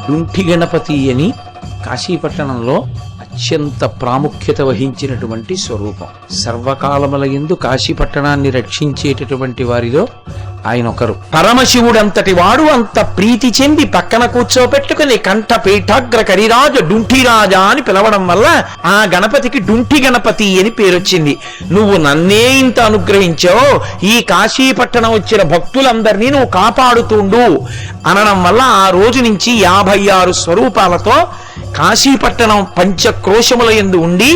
డుంఠి గణపతి అని కాశీపట్టణంలో అత్యంత ప్రాముఖ్యత వహించినటువంటి స్వరూపం. సర్వకాలముల యందు కాశీపట్టణాన్ని రక్షించేటటువంటి వారిలో ఆయన ఒకరు. పరమశివుడంతటి వాడు అంత ప్రీతి చెంది పక్కన కూర్చోపెట్టుకుని కంఠ పీఠాగ్ర కరిరాజ డుంఠిరాజా అని పిలవడం వల్ల ఆ గణపతికి డుంఠి గణపతి అని పేరొచ్చింది. నువ్వు నన్నే ఇంత అనుగ్రహించావు, ఈ కాశీపట్టణం వచ్చిన భక్తులందరినీ నువ్వు కాపాడుతుండు అనడం వల్ల ఆ రోజు నుంచి 56 స్వరూపాలతో కాశీపట్టణం పంచక్రోశముల యందు ఉండి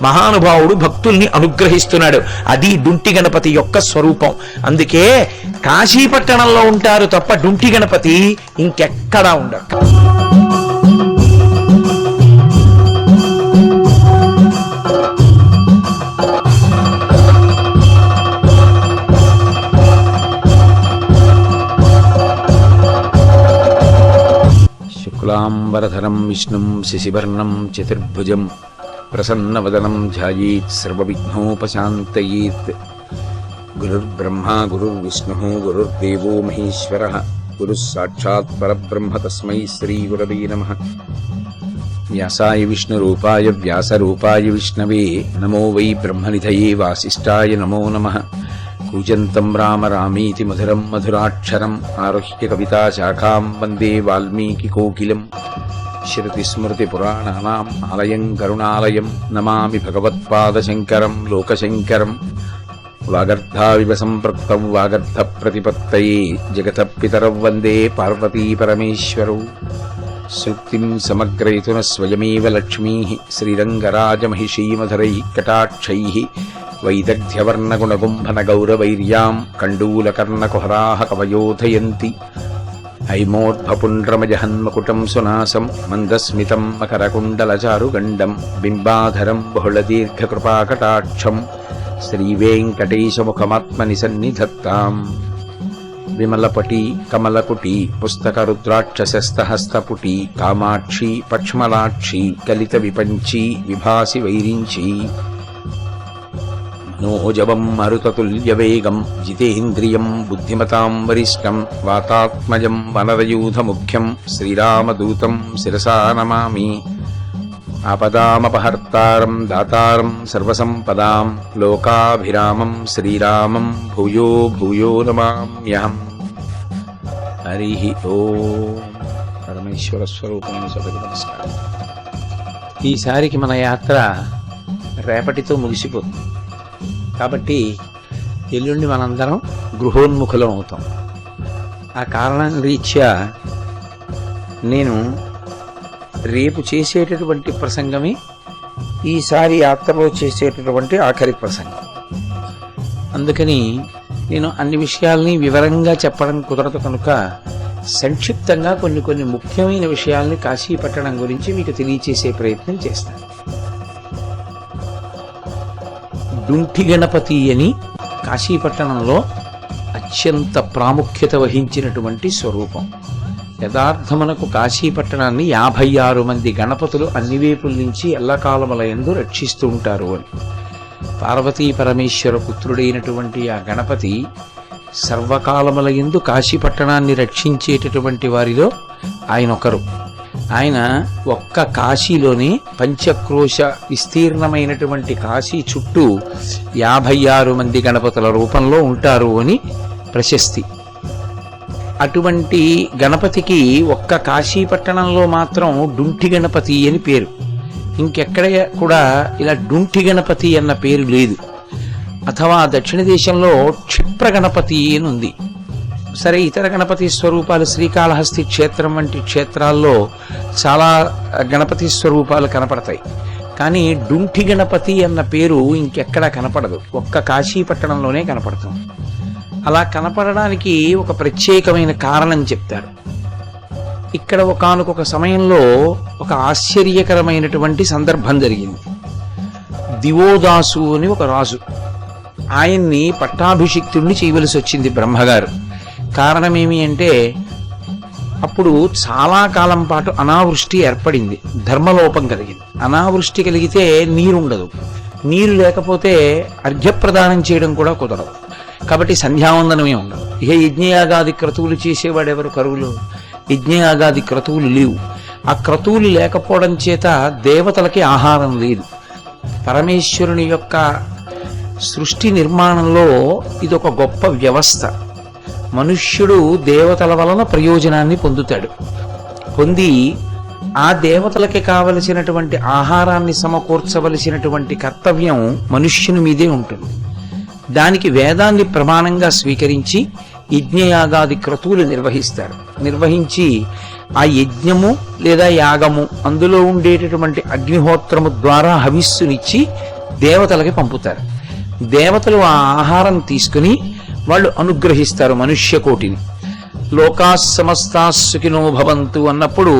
మహానుభావుడు భక్తుల్ని అనుగ్రహిస్తున్నాడు. అది డుంఠి గణపతి యొక్క స్వరూపం. అందుకే కాశీపట్టణంలో ఉంటారు తప్ప డుంఠి గణపతి ఇంకెక్కడా ఉండరు. శుక్లాంబరధరం విష్ణుం శశివర్ణం చతుర్భుజం ప్రసన్నవదనం ధ్యాయేత్ సర్వవిఘ్నోపశాంతయేత్. గురుర్బ్రహ్మా గురుర్విష్ణుః గురుర్దేవో మహేశ్వరః గురుః సాక్షాత్ పరబ్రహ్మ తస్మై శ్రీ గురవే నమః. వ్యాసాయ విష్ణురూపాయ వ్యాసరూపాయ విష్ణవే నమో వై బ్రహ్మనిధయే వాసిష్ఠాయ నమో నమః. కూజంతం రామ రామీతి మధురం మధురాక్షరం ఆరుహ్య కవితా శాఖాం వందే వాల్మీకి కోకిలం. శృతిస్మృతిపురాణానాం ఆలయం కరుణాలయం నమామి భగవత్పాదశంకరం లోకశంకరం. వాగర్ధావివ సంపృక్తౌ వాగర్ధ ప్రతిపత్తయే జగతః పితరౌ వందే పార్వతీ పరమేశ్వరౌ. సూక్తిం సమగ్రయతున స్వయమేవ లక్ష్మీః శ్రీరంగరాజమహిషీమధురైః కటాక్షైః వైదగ్ధ్యవర్ణగుణగుంభనగౌరవైర్యాం కండూలకర్ణకుహరాः కవయోధయంతి. హైమోర్ధ్వపుండ్రమజహన్మకుటం సునాసం మందస్మితం మకరకుండలచారుగండం బింబాధరం బహుళదీర్ఘకృపాకటాక్షం శ్రీవేంకటేశముఖమాత్మని సన్నిధత్తాం. విమలపటి కమలకుటి పుస్తకరుద్రాక్షసస్తహస్తపుటి కామాక్షి పక్ష్మలాక్షి కలిత విపంచి విభాసి వైరించి. మనోజవం మరుతతుల్యవేగం జితేంద్రియం బుద్ధిమతాం వరిష్టం వాతాత్మజం వనరయూధముఖ్యం శ్రీరామదూతం శిరసా నమామి. ఆపదామపహర్తారం దాతారం సర్వసంపదాం లోకాభిరామం శ్రీరామం భూయో భూయో నమామ్యహం. హరి ఓం. పరమేశ్వర స్వరూపమైన సభకి నమస్కారం. ఈసారికి మన యాత్ర రేపటితో ముగిసిపోతుంది కాబట్టి ఎల్లుండి మనందరం గృహోన్ముఖులం అవుతాం. ఆ కారణం రీత్యా నేను రేపు చేసేటటువంటి ప్రసంగమే ఈసారి యాత్రలో చేసేటటువంటి ఆఖరి ప్రసంగం. అందుకని నేను అన్ని విషయాల్ని వివరంగా చెప్పడం కుదరదు కనుక సంక్షిప్తంగా కొన్ని ముఖ్యమైన విషయాల్ని కాశీపట్టణం గురించి మీకు తెలియచేసే ప్రయత్నం చేస్తాను. డుంఠి గణపతి అని కాశీపట్టణంలో అత్యంత ప్రాముఖ్యత వహించినటువంటి స్వరూపం. యథార్థమునకు కాశీపట్టణాన్ని 56 మంది గణపతులు అన్ని వైపుల నుంచి ఎల్లకాలముల యందు రక్షిస్తూ ఉంటారు అని. పార్వతీ పరమేశ్వర పుత్రుడైనటువంటి ఆ గణపతి సర్వకాలముల యందు కాశీపట్టణాన్ని రక్షించేటటువంటి వారిలో ఆయన ఒకరు. ఆయన ఒక్క కాశీలోనే పంచక్రోశ విస్తీర్ణమైనటువంటి కాశీ చుట్టూ 56 మంది గణపతుల రూపంలో ఉంటారు అని ప్రశస్తి. అటువంటి గణపతికి ఒక్క కాశీపట్టణంలో మాత్రం డుంఠి గణపతి అని పేరు. ఇంకెక్కడ కూడా ఇలా డుంఠి గణపతి అన్న పేరు లేదు. అథవా దక్షిణ దేశంలో క్షిప్ర గణపతి అని ఉంది. సరే, ఇతర గణపతి స్వరూపాలు శ్రీకాళహస్తి క్షేత్రం వంటి క్షేత్రాల్లో చాలా గణపతి స్వరూపాలు కనపడతాయి. కానీ డుంఠి గణపతి అన్న పేరు ఇంకెక్కడా కనపడదు, ఒక్క కాశీపట్టణంలోనే కనపడుతుంది. అలా కనపడడానికి ఒక ప్రత్యేకమైన కారణం చెప్తారు. ఇక్కడ ఒకానొక సమయంలో ఒక ఆశ్చర్యకరమైనటువంటి సందర్భం జరిగింది. దివోదాసు అని ఒక రాజు, ఆయన్ని పట్టాభిషిక్తుడిని చేయవలసి వచ్చింది బ్రహ్మగారు. కారణమేమి అంటే అప్పుడు చాలా కాలం పాటు అనావృష్టి ఏర్పడింది, ధర్మలోపం కలిగింది. అనావృష్టి కలిగితే నీరుండదు, నీరు లేకపోతే అర్ఘ్యప్రదానం చేయడం కూడా కుదరదు. కాబట్టి సంధ్యావందనమే ఉండదు. ఇక యజ్ఞయాగాది క్రతువులు చేసేవాడెవరు? కరువులు యజ్ఞయాగాది క్రతువులు లేవు. ఆ క్రతువులు లేకపోవడం చేత దేవతలకి ఆహారం లేదు. పరమేశ్వరుని యొక్క సృష్టి నిర్మాణంలో ఇదొక గొప్ప వ్యవస్థ. మనుష్యుడు దేవతల వలన ప్రయోజనాన్ని పొందుతాడు. పొంది ఆ దేవతలకి కావలసినటువంటి ఆహారాన్ని సమకూర్చవలసినటువంటి కర్తవ్యం మనుష్యుని మీదే ఉంటుంది. దానికి వేదాన్ని ప్రమాణంగా స్వీకరించి యజ్ఞయాగాది క్రతువులు నిర్వహిస్తారు. నిర్వహించి ఆ యజ్ఞము లేదా యాగము అందులో ఉండేటటువంటి అగ్నిహోత్రము ద్వారా హవిస్సునిచ్చి దేవతలకి పంపుతారు. దేవతలు ఆ ఆహారం తీసుకుని వాళ్ళు అనుగ్రహిస్తారు మనుష్యకోటిని. లోకా సమస్తా సుఖినో భవంతు అన్నప్పుడు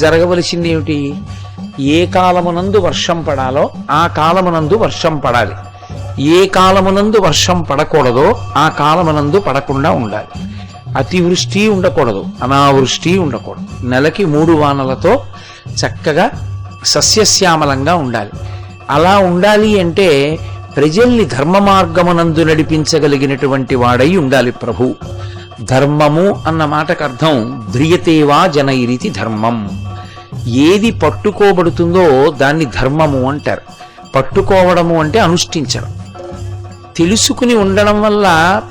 జరగవలసింది ఏమిటి? ఏ కాలమునందు వర్షం పడాలో ఆ కాలమునందు వర్షం పడాలి. ఏ కాలమునందు వర్షం పడకూడదో ఆ కాలమునందు పడకుండా ఉండాలి. అతివృష్టి ఉండకూడదు, అనావృష్టి ఉండకూడదు. నెలకి 3 వానలతో చక్కగా సస్యశ్యామలంగా ఉండాలి. అలా ఉండాలి అంటే ప్రజల్ని ధర్మ మార్గమునందు నడిపించగలిగినటువంటి వాడై ఉండాలి ప్రభు. ధర్మము అన్న మాటకు అర్థం ధ్రియతేవా జనైరితి ధర్మం. ఏది పట్టుకోబడుతుందో దాన్ని ధర్మము అంటారు. పట్టుకోవడము అంటే అనుష్ఠించడం. తెలుసుకుని ఉండడం వల్ల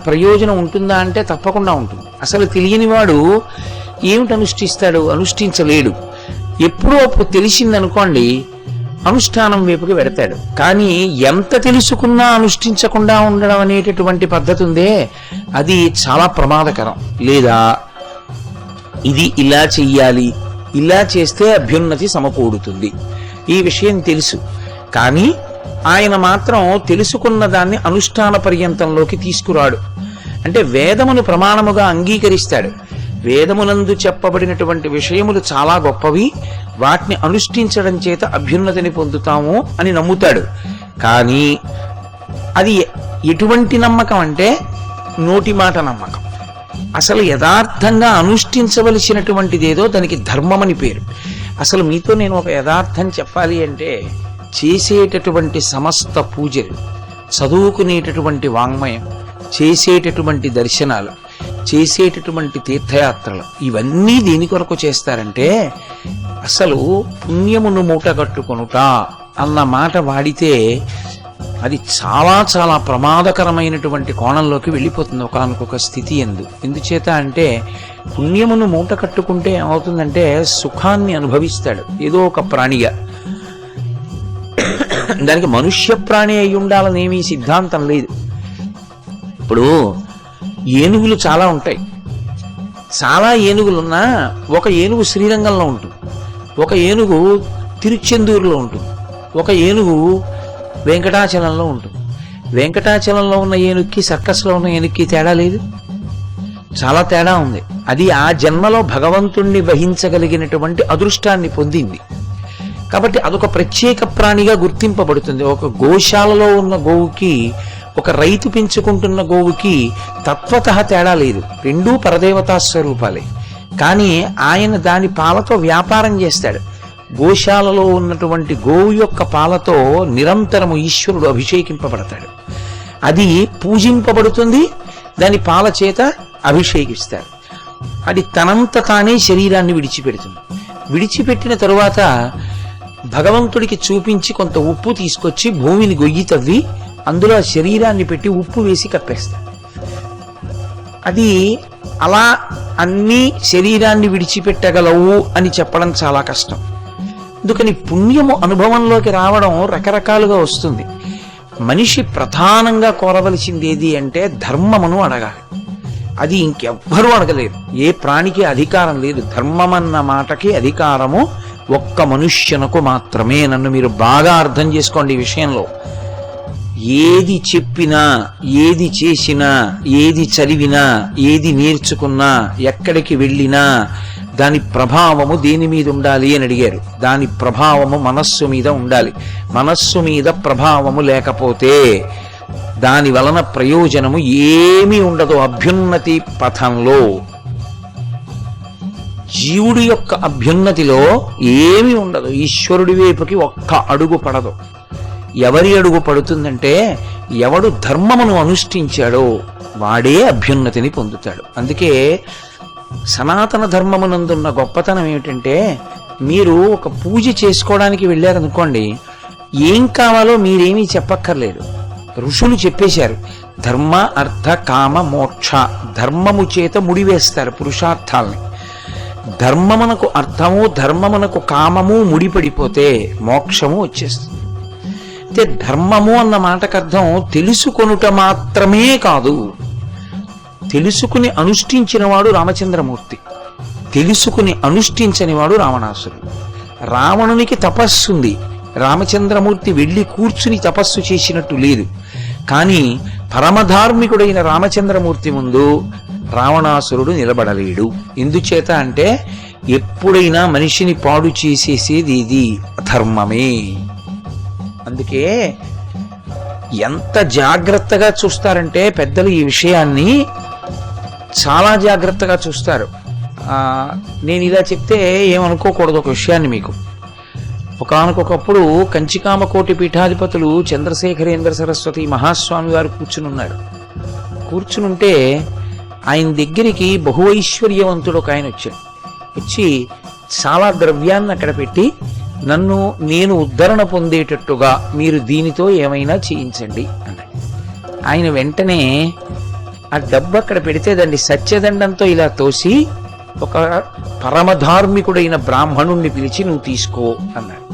ప్రయోజనం ఉంటుందా అంటే తప్పకుండా ఉంటుంది. అసలు తెలియనివాడు ఏమిటి అనుష్ఠిస్తాడు? అనుష్ఠించలేడు. ఎప్పుడో అప్పుడు తెలిసిందనుకోండి అనుష్ఠానం వైపుకి వెడతాడు. కానీ ఎంత తెలుసుకున్నా అనుష్ఠించకుండా ఉండడం అనేటటువంటి పద్ధతి ఉందే, అది చాలా ప్రమాదకరం. లేదా ఇది ఇలా చెయ్యాలి, ఇలా చేస్తే అభ్యున్నతి సమకూడుతుంది, ఈ విషయం తెలుసు. కానీ ఆయన మాత్రం తెలుసుకున్న దాన్ని అనుష్ఠాన పర్యంతంలోకి తీసుకురాడు. అంటే వేదమును ప్రమాణముగా అంగీకరిస్తాడు. వేదమునందు చెప్పబడినటువంటి విషయములు చాలా గొప్పవి, వాటిని అనుష్ఠించడం చేత అభ్యున్నతిని పొందుతాము అని నమ్ముతాడు. కానీ అది ఎటువంటి నమ్మకం అంటే నోటి మాట నమ్మకం. అసలు యథార్థంగా అనుష్ఠించవలసినటువంటిదేదో దానికి ధర్మమని పేరు. అసలు మీతో నేను ఒక యథార్థం చెప్పాలి అంటే, చేసేటటువంటి సమస్త పూజలు, చదువుకునేటటువంటి వాంగ్మయం, చేసేటటువంటి దర్శనాలు, చేసేటటువంటి తీర్థయాత్రలు, ఇవన్నీ దేని కొరకు చేస్తారంటే అసలు పుణ్యమును మూటగట్టుకొనుట అన్న మాట వాడితే అది చాలా చాలా ప్రమాదకరమైనటువంటి కోణంలోకి వెళ్ళిపోతుంది ఒకానొక స్థితి ఎందు. ఎందుచేత అంటే పుణ్యమును మూట కట్టుకుంటే ఏమవుతుందంటే సుఖాన్ని అనుభవిస్తాడు ఏదో ఒక ప్రాణిగా. దానికి మనుష్య ప్రాణి అయి ఉండాలని ఏమీ సిద్ధాంతం లేదు. ఇప్పుడు ఏనుగులు చాలా ఉంటాయి. చాలా ఏనుగులున్నా ఒక ఏనుగు శ్రీరంగంలో ఉంటుంది, ఒక ఏనుగు తిరుచెందూరులో ఉంటుంది, ఒక ఏనుగు వెంకటాచలంలో ఉంటుంది. వెంకటాచలంలో ఉన్న ఏనుగుకి సర్కస్లో ఉన్న ఏనుగుకి తేడా లేదు, చాలా తేడా ఉంది. అది ఆ జన్మలో భగవంతుణ్ణి వహించగలిగినటువంటి అదృష్టాన్ని పొందింది కాబట్టి అదొక ప్రత్యేక ప్రాణిగా గుర్తింపబడుతుంది. ఒక గోశాలలో ఉన్న గోవుకి ఒక రైతు పెంచుకుంటున్న గోవుకి తత్వతః తేడా లేదు, రెండూ పరదేవతా స్వరూపాలే. కానీ ఆయన దాని పాలతో వ్యాపారం చేస్తాడు. గోశాలలో ఉన్నటువంటి గోవు యొక్క పాలతో నిరంతరము ఈశ్వరుడు అభిషేకింపబడతాడు. అది పూజింపబడుతుంది, దాని పాల చేత అభిషేకిస్తాడు. అది తనంత తానే శరీరాన్ని విడిచిపెడుతుంది. విడిచిపెట్టిన తరువాత భగవంతుడికి చూపించి కొంత ఉప్పు తీసుకొచ్చి భూమిని గొయ్యి తవ్వి అందులో శరీరాన్ని పెట్టి ఉప్పు వేసి కప్పేస్తాడు. అది అలా అన్ని శరీరాన్ని విడిచిపెట్టగలవు అని చెప్పడం చాలా కష్టం. అందుకని పుణ్యము అనుభవంలోకి రావడం రకరకాలుగా వస్తుంది. మనిషి ప్రధానంగా కోరవలసింది ఏది అంటే ధర్మమును అడగాలి. అది ఇంకెవ్వరూ అడగలేరు, ఏ ప్రాణికి అధికారం లేదు. ధర్మమన్న మాటకి అధికారము ఒక్క మనుష్యునకు మాత్రమే. నన్ను మీరు బాగా అర్థం చేసుకోండి ఈ విషయంలో. ఏది చెప్పినా, ఏది చేసినా, ఏది చదివినా, ఏది నేర్చుకున్నా, ఎక్కడికి వెళ్ళినా దాని ప్రభావము దేని మీద ఉండాలి అని అడిగారు. దాని ప్రభావము మనస్సు మీద ఉండాలి. మనస్సు మీద ప్రభావము లేకపోతే దాని వలన ప్రయోజనము ఏమీ ఉండదు. అభ్యున్నతి పథంలో జీవుడి యొక్క అభ్యున్నతిలో ఏమీ ఉండదు. ఈశ్వరుడి వైపుకి ఒక్క అడుగు పడదు. ఎవరి అడుగు పడుతుందంటే ఎవడు ధర్మమును అనుష్ఠించాడో వాడే అభ్యున్నతిని పొందుతాడు. అందుకే సనాతన ధర్మమునందున్న గొప్పతనం ఏమిటంటే మీరు ఒక పూజ చేసుకోవడానికి వెళ్ళారనుకోండి, ఏం కావాలో మీరేమీ చెప్పక్కర్లేదు, ఋషులు చెప్పేశారు. ధర్మ అర్థ కామ మోక్ష, ధర్మము చేత ముడివేస్తారు పురుషార్థాలని. ధర్మమునకు అర్థము, ధర్మమునకు కామము ముడిపడిపోతే మోక్షము వచ్చేస్తుంది. అయితే ధర్మము అన్న మాటకు అర్థం తెలుసుకొనుట మాత్రమే కాదు, తెలుసుకుని అనుష్ఠించినవాడు రామచంద్రమూర్తి, తెలుసుకుని అనుష్ఠించనివాడు రావణాసురుడు. రావణునికి తపస్సుంది, రామచంద్రమూర్తి వెళ్ళి కూర్చుని తపస్సు చేసినట్టు లేదు. కానీ పరమధార్మికుడైన రామచంద్రమూర్తి ముందు రావణాసురుడు నిలబడలేడు. ఎందుచేత అంటే ఎప్పుడైనా మనిషిని పాడు చేసేసేది ఇది అధర్మమే. అందుకే ఎంత జాగ్రత్తగా చూస్తారంటే పెద్దలు ఈ విషయాన్ని చాలా జాగ్రత్తగా చూస్తారు. నేను ఇలా చెప్తే ఏమనుకోకూడదు ఒక విషయాన్ని మీకు. ఒకానొకప్పుడు కంచికామకోటి పీఠాధిపతులు చంద్రశేఖరేంద్ర సరస్వతి మహాస్వామి వారు కూర్చునుంటే ఆయన దగ్గరికి బహువైశ్వర్యవంతుడు ఒక ఆయన వచ్చాడు. వచ్చి చాలా ద్రవ్యాన్ని అక్కడ పెట్టి, నేను ఉద్ధరణ పొందేటట్టుగా మీరు దీనితో ఏమైనా చేయించండి అన్నాడు. ఆయన వెంటనే ఆ డబ్బు అక్కడ పెడితే దాన్ని సత్యదండంతో ఇలా తోసి ఒక పరమధార్మికుడైన బ్రాహ్మణుణ్ణి పిలిచి నువ్వు తీసుకో అన్నాడు.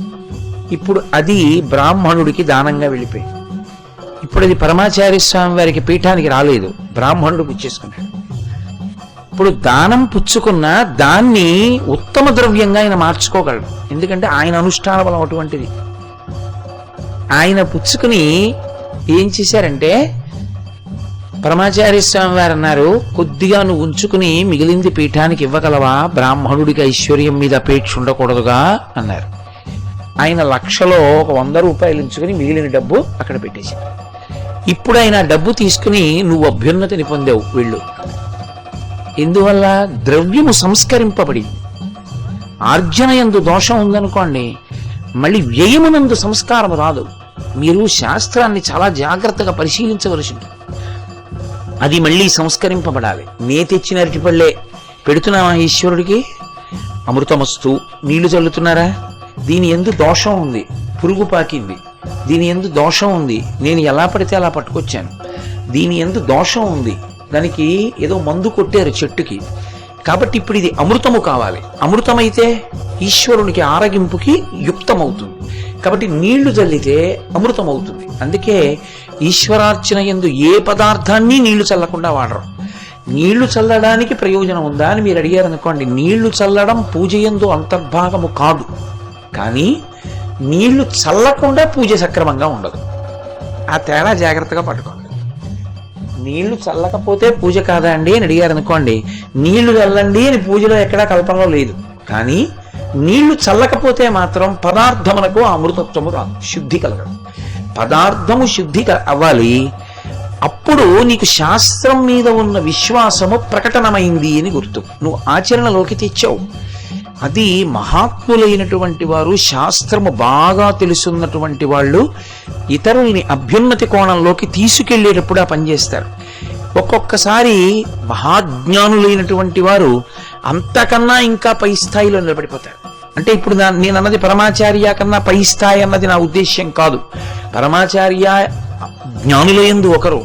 ఇప్పుడు అది బ్రాహ్మణుడికి దానంగా వెళ్ళిపోయింది. ఇప్పుడు అది పరమాచార్య స్వామి వారికి పీఠానికి రాలేదు, బ్రాహ్మణుడు పుచ్చేసుకున్నాడు. ఇప్పుడు దానం పుచ్చుకున్న దాన్ని ఉత్తమ ద్రవ్యంగా ఆయన మార్చుకోగలడు, ఎందుకంటే ఆయన అనుష్ఠాన బలం అటువంటిది. ఆయన పుచ్చుకుని ఏం చేశారంటే, పరమాచార్య స్వామి వారు అన్నారు, కొద్దిగా నువ్వు ఉంచుకుని మిగిలింది పీఠానికి ఇవ్వగలవా, బ్రాహ్మణుడికి ఐశ్వర్యం మీద అపేక్ష ఉండకూడదుగా అన్నారు. ఆయన లక్షలో ఒక 100 రూపాయలు ఉంచుకుని మిగిలిన డబ్బు అక్కడ పెట్టేశాడు. ఇప్పుడు ఆయన డబ్బు తీసుకుని నువ్వు అభ్యున్నతిని పొందావు వెళ్ళు. ఎందువల్ల? ద్రవ్యము సంస్కరింపబడింది. ఆర్జన యందు దోషం ఉందనుకోండి, మళ్ళీ వ్యయమునందు సంస్కారం రాదు. మీరు శాస్త్రాన్ని చాలా జాగ్రత్తగా పరిశీలించవలసి ఉంటుంది. అది మళ్ళీ సంస్కరింపబడాలి. నే తెచ్చిన అరటిపళ్ళే పెడుతున్నావా ఈశ్వరుడికి? అమృతమస్తు నీళ్లు చల్లుతున్నారా? దీని ఎందు దోషం ఉంది, పురుగు పాకింది, దీని ఎందు దోషం ఉంది, నేను ఎలా పడితే అలా పట్టుకొచ్చాను, దీని ఎందు దోషం ఉంది, దానికి ఏదో మందు కొట్టారు చెట్టుకి, కాబట్టి ఇప్పుడు ఇది అమృతము కావాలి. అమృతమైతే ఈశ్వరునికి ఆరగింపుకి యుక్తమవుతుంది, కాబట్టి నీళ్లు చల్లితే అమృతం అవుతుంది. అందుకే ఈశ్వరార్చన యందు ఏ పదార్థాన్ని నీళ్లు చల్లకుండా వాడరు. నీళ్లు చల్లడానికి ప్రయోజనం ఉందా అని మీరు అడిగారనుకోండి, నీళ్లు చల్లడం పూజ యందు అంతర్భాగము కాదు, కానీ నీళ్లు చల్లకుండా పూజ సక్రమంగా ఉండదు. ఆ తేడా జాగ్రత్తగా పట్టుకోండి. నీళ్లు చల్లకపోతే పూజ కాదా అండి అని అడిగారు అనుకోండి, నీళ్లు చల్లండి అని పూజలో ఎక్కడా కల్పనలో లేదు. కానీ నీళ్లు చల్లకపోతే మాత్రం పదార్థమునకు అమృతత్వము రాదు, శుద్ధి కలగదు. పదార్థము శుద్ధి అవ్వాలి, అప్పుడు నీకు శాస్త్రం మీద ఉన్న విశ్వాసము ప్రకటనమైంది అని గుర్తు, నువ్వు ఆచరణలోకి తెచ్చావు. అది మహాత్ములైనటువంటి వారు, శాస్త్రము బాగా తెలుసున్నటువంటి వాళ్ళు ఇతరుల్ని అభ్యున్నతి కోణంలోకి తీసుకెళ్లేటప్పుడు ఆ పనిచేస్తారు. ఒక్కొక్కసారి మహాజ్ఞానులైనటువంటి వారు అంతకన్నా ఇంకా పై స్థాయిలో నిలబడిపోతారు. అంటే ఇప్పుడు నేను అన్నది పరమాచార్య కన్నా పై స్థాయి అన్నది నా ఉద్దేశ్యం కాదు. పరమాచార్య జ్ఞానులయందు ఒకరు,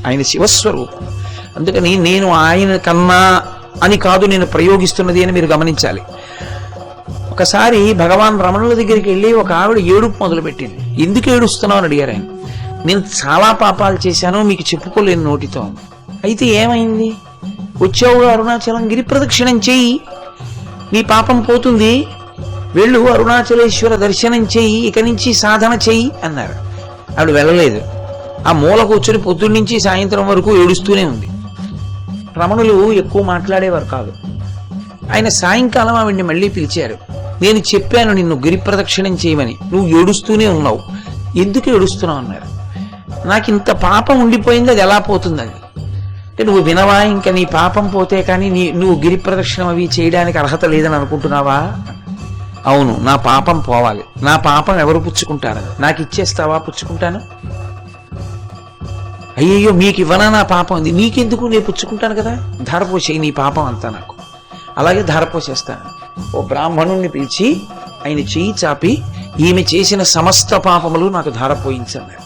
ఆయన శివస్వరూపం. అందుకని నేను ఆయన కన్నా అని కాదు నేను ప్రయోగిస్తున్నది అని మీరు గమనించాలి. ఒకసారి భగవాన్ రమణుల దగ్గరికి వెళ్ళి ఒక ఆవిడ ఏడుపు మొదలుపెట్టింది. ఎందుకు ఏడుస్తున్నావు అని అడిగారు ఆయన. నేను చాలా పాపాలు చేశాను, మీకు చెప్పుకోలేని నోటితో. అయితే ఏమైంది? వచ్చావుగా అరుణాచలం, గిరి ప్రదక్షిణం చెయ్యి, నీ పాపం పోతుంది, వెళ్ళు అరుణాచలేశ్వర దర్శనం చెయ్యి, ఇక నుంచి సాధన చెయ్యి అన్నారు. ఆవిడ వెళ్ళలేదు. ఆ మూల కూర్చొని పొద్దున్నుంచి సాయంత్రం వరకు ఏడుస్తూనే ఉంది. రమణులు ఎక్కువ మాట్లాడేవారు కాదు. ఆయన సాయంకాలం ఆవిడ్ని మళ్ళీ పిలిచారు. నేను చెప్పాను నిన్ను గిరి ప్రదక్షిణం చేయమని, నువ్వు ఏడుస్తూనే ఉన్నావు, ఎందుకు ఏడుస్తున్నావు అన్నారు. నాకు ఇంత పాపం ఉండిపోయింది, అది ఎలా పోతుందని. అంటే నువ్వు వినవా, ఇంకా నీ పాపం పోతే కానీ నువ్వు గిరి ప్రదక్షిణం అవి చేయడానికి అర్హత లేదని అనుకుంటున్నావా? అవును, నా పాపం పోవాలి. నా పాపం ఎవరు పుచ్చుకుంటారు? నాకు ఇచ్చేస్తావా? పుచ్చుకుంటాను. అయ్యయ్యో మీకు ఇవ్వనా నా పాపం? ఉంది నీకెందుకు, నేను పుచ్చుకుంటాను కదా, ధారపోసేయి నీ పాపం అంతా నాకు. అలాగే ధారపోసేస్తాను. ఓ బ్రాహ్మణుణ్ణి పిలిచి ఆయన చెయ్యి చాపి ఈమె చేసిన సమస్త పాపములు నాకు ధారపోయించన్నాడు.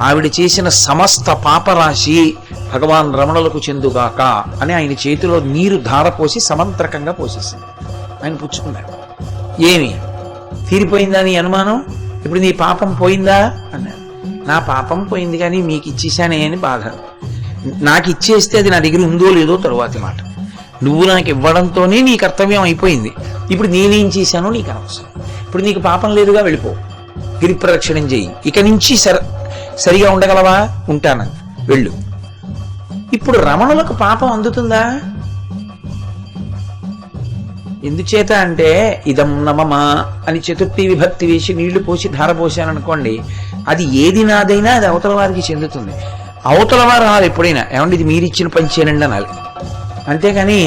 ఆవిడ చేసిన సమస్త పాపరాశి భగవాన్ రమణులకు చెందుగాక అని ఆయన చేతిలో నీరు ధారపోసి సమంత్రకంగా పోసేసింది. ఆయన పుచ్చుకున్నాడు. ఏమి తీరిపోయిందా నీ అనుమానం? ఇప్పుడు నీ పాపం పోయిందా అన్నాడు. నా పాపం పోయింది కానీ మీకు ఇచ్చేసానే అని బాధ. నాకు ఇచ్చేస్తే అది నా దగ్గర ఉందో లేదో తరువాతి మాట. నువ్వు నాకు ఇవ్వడంతోనే నీ కర్తవ్యం అయిపోయింది. ఇప్పుడు నేనేం చేశానో నీకు అనవసరం. ఇప్పుడు నీకు పాపం లేదుగా, వెళ్ళిపో, గిరి ప్రదక్షిణం చెయ్యి, ఇక నుంచి సరిగా ఉండగలవా? ఉంటాను, వెళ్ళు. ఇప్పుడు రమణులకు పాపం అందుతుందా? ఎందుచేత అంటే ఇదం నమమా అని చతుర్థి విభక్తి వేసి నీళ్లు పోసి ధార పోసాననుకోండి, అది ఏది నాదైనా అది అవతల వారికి చెందుతుంది. అవతల వారు అనాలి ఎప్పుడైనా, ఏమండి ఇది మీరిచ్చిన పంచేనండి అనాలి. అంతేగాని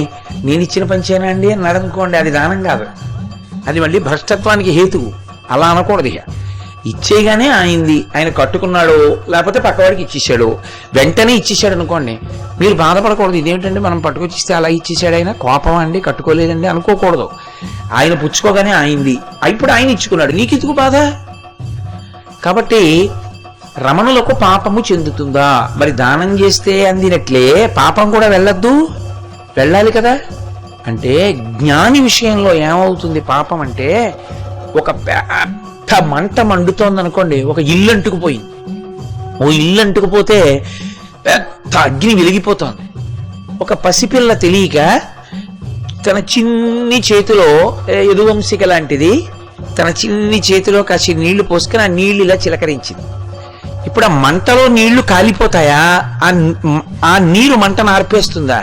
నేను ఇచ్చిన పంచేనా అండి అని నడనుకోండి, అది దానం కాదు, అది మళ్ళీ భ్రష్టత్వానికి హేతువు. అలా అనకూడదు. ఇక ఇచ్చేయగానే ఆయింది, ఆయన కట్టుకున్నాడు, లేకపోతే పక్కవాడికి ఇచ్చేసాడు, వెంటనే ఇచ్చేసాడు అనుకోండి, మీరు బాధపడకూడదు. ఇదేమిటండి మనం పట్టుకొచ్చిస్తే అలా ఇచ్చేసాడు, ఆయన కోపం అండి, కట్టుకోలేదండి అనుకోకూడదు. ఆయన పుచ్చుకోగానే ఆయింది, ఇప్పుడు ఆయన ఇచ్చుకున్నాడు, నీకు ఇతుకు బాధ. కాబట్టి రమణులకు పాపము చెందుతుందా? మరి దానం చేస్తే అందినట్లే పాపం కూడా వెళ్ళొద్దు, వెళ్ళాలి కదా. అంటే జ్ఞాని విషయంలో ఏమవుతుంది పాపం అంటే, ఒక పెద్ద మంట మండుతోంది అనుకోండి, ఒక ఇల్లు అంటుకుపోయింది, ఓ ఇల్లు అంటుకుపోతే పెద్ద అగ్ని వెలిగిపోతోంది. ఒక పసిపిల్ల తెలియక తన చిన్ని చేతిలో, యదువంశిక లాంటిది, తన చిన్ని చేతిలో కాసి నీళ్లు పోసుకొని ఆ నీళ్లు ఇలా చిలకరించింది. ఇప్పుడు ఆ మంటలో నీళ్లు కాలిపోతాయా? ఆ నీరు మంటను ఆర్పేస్తుందా?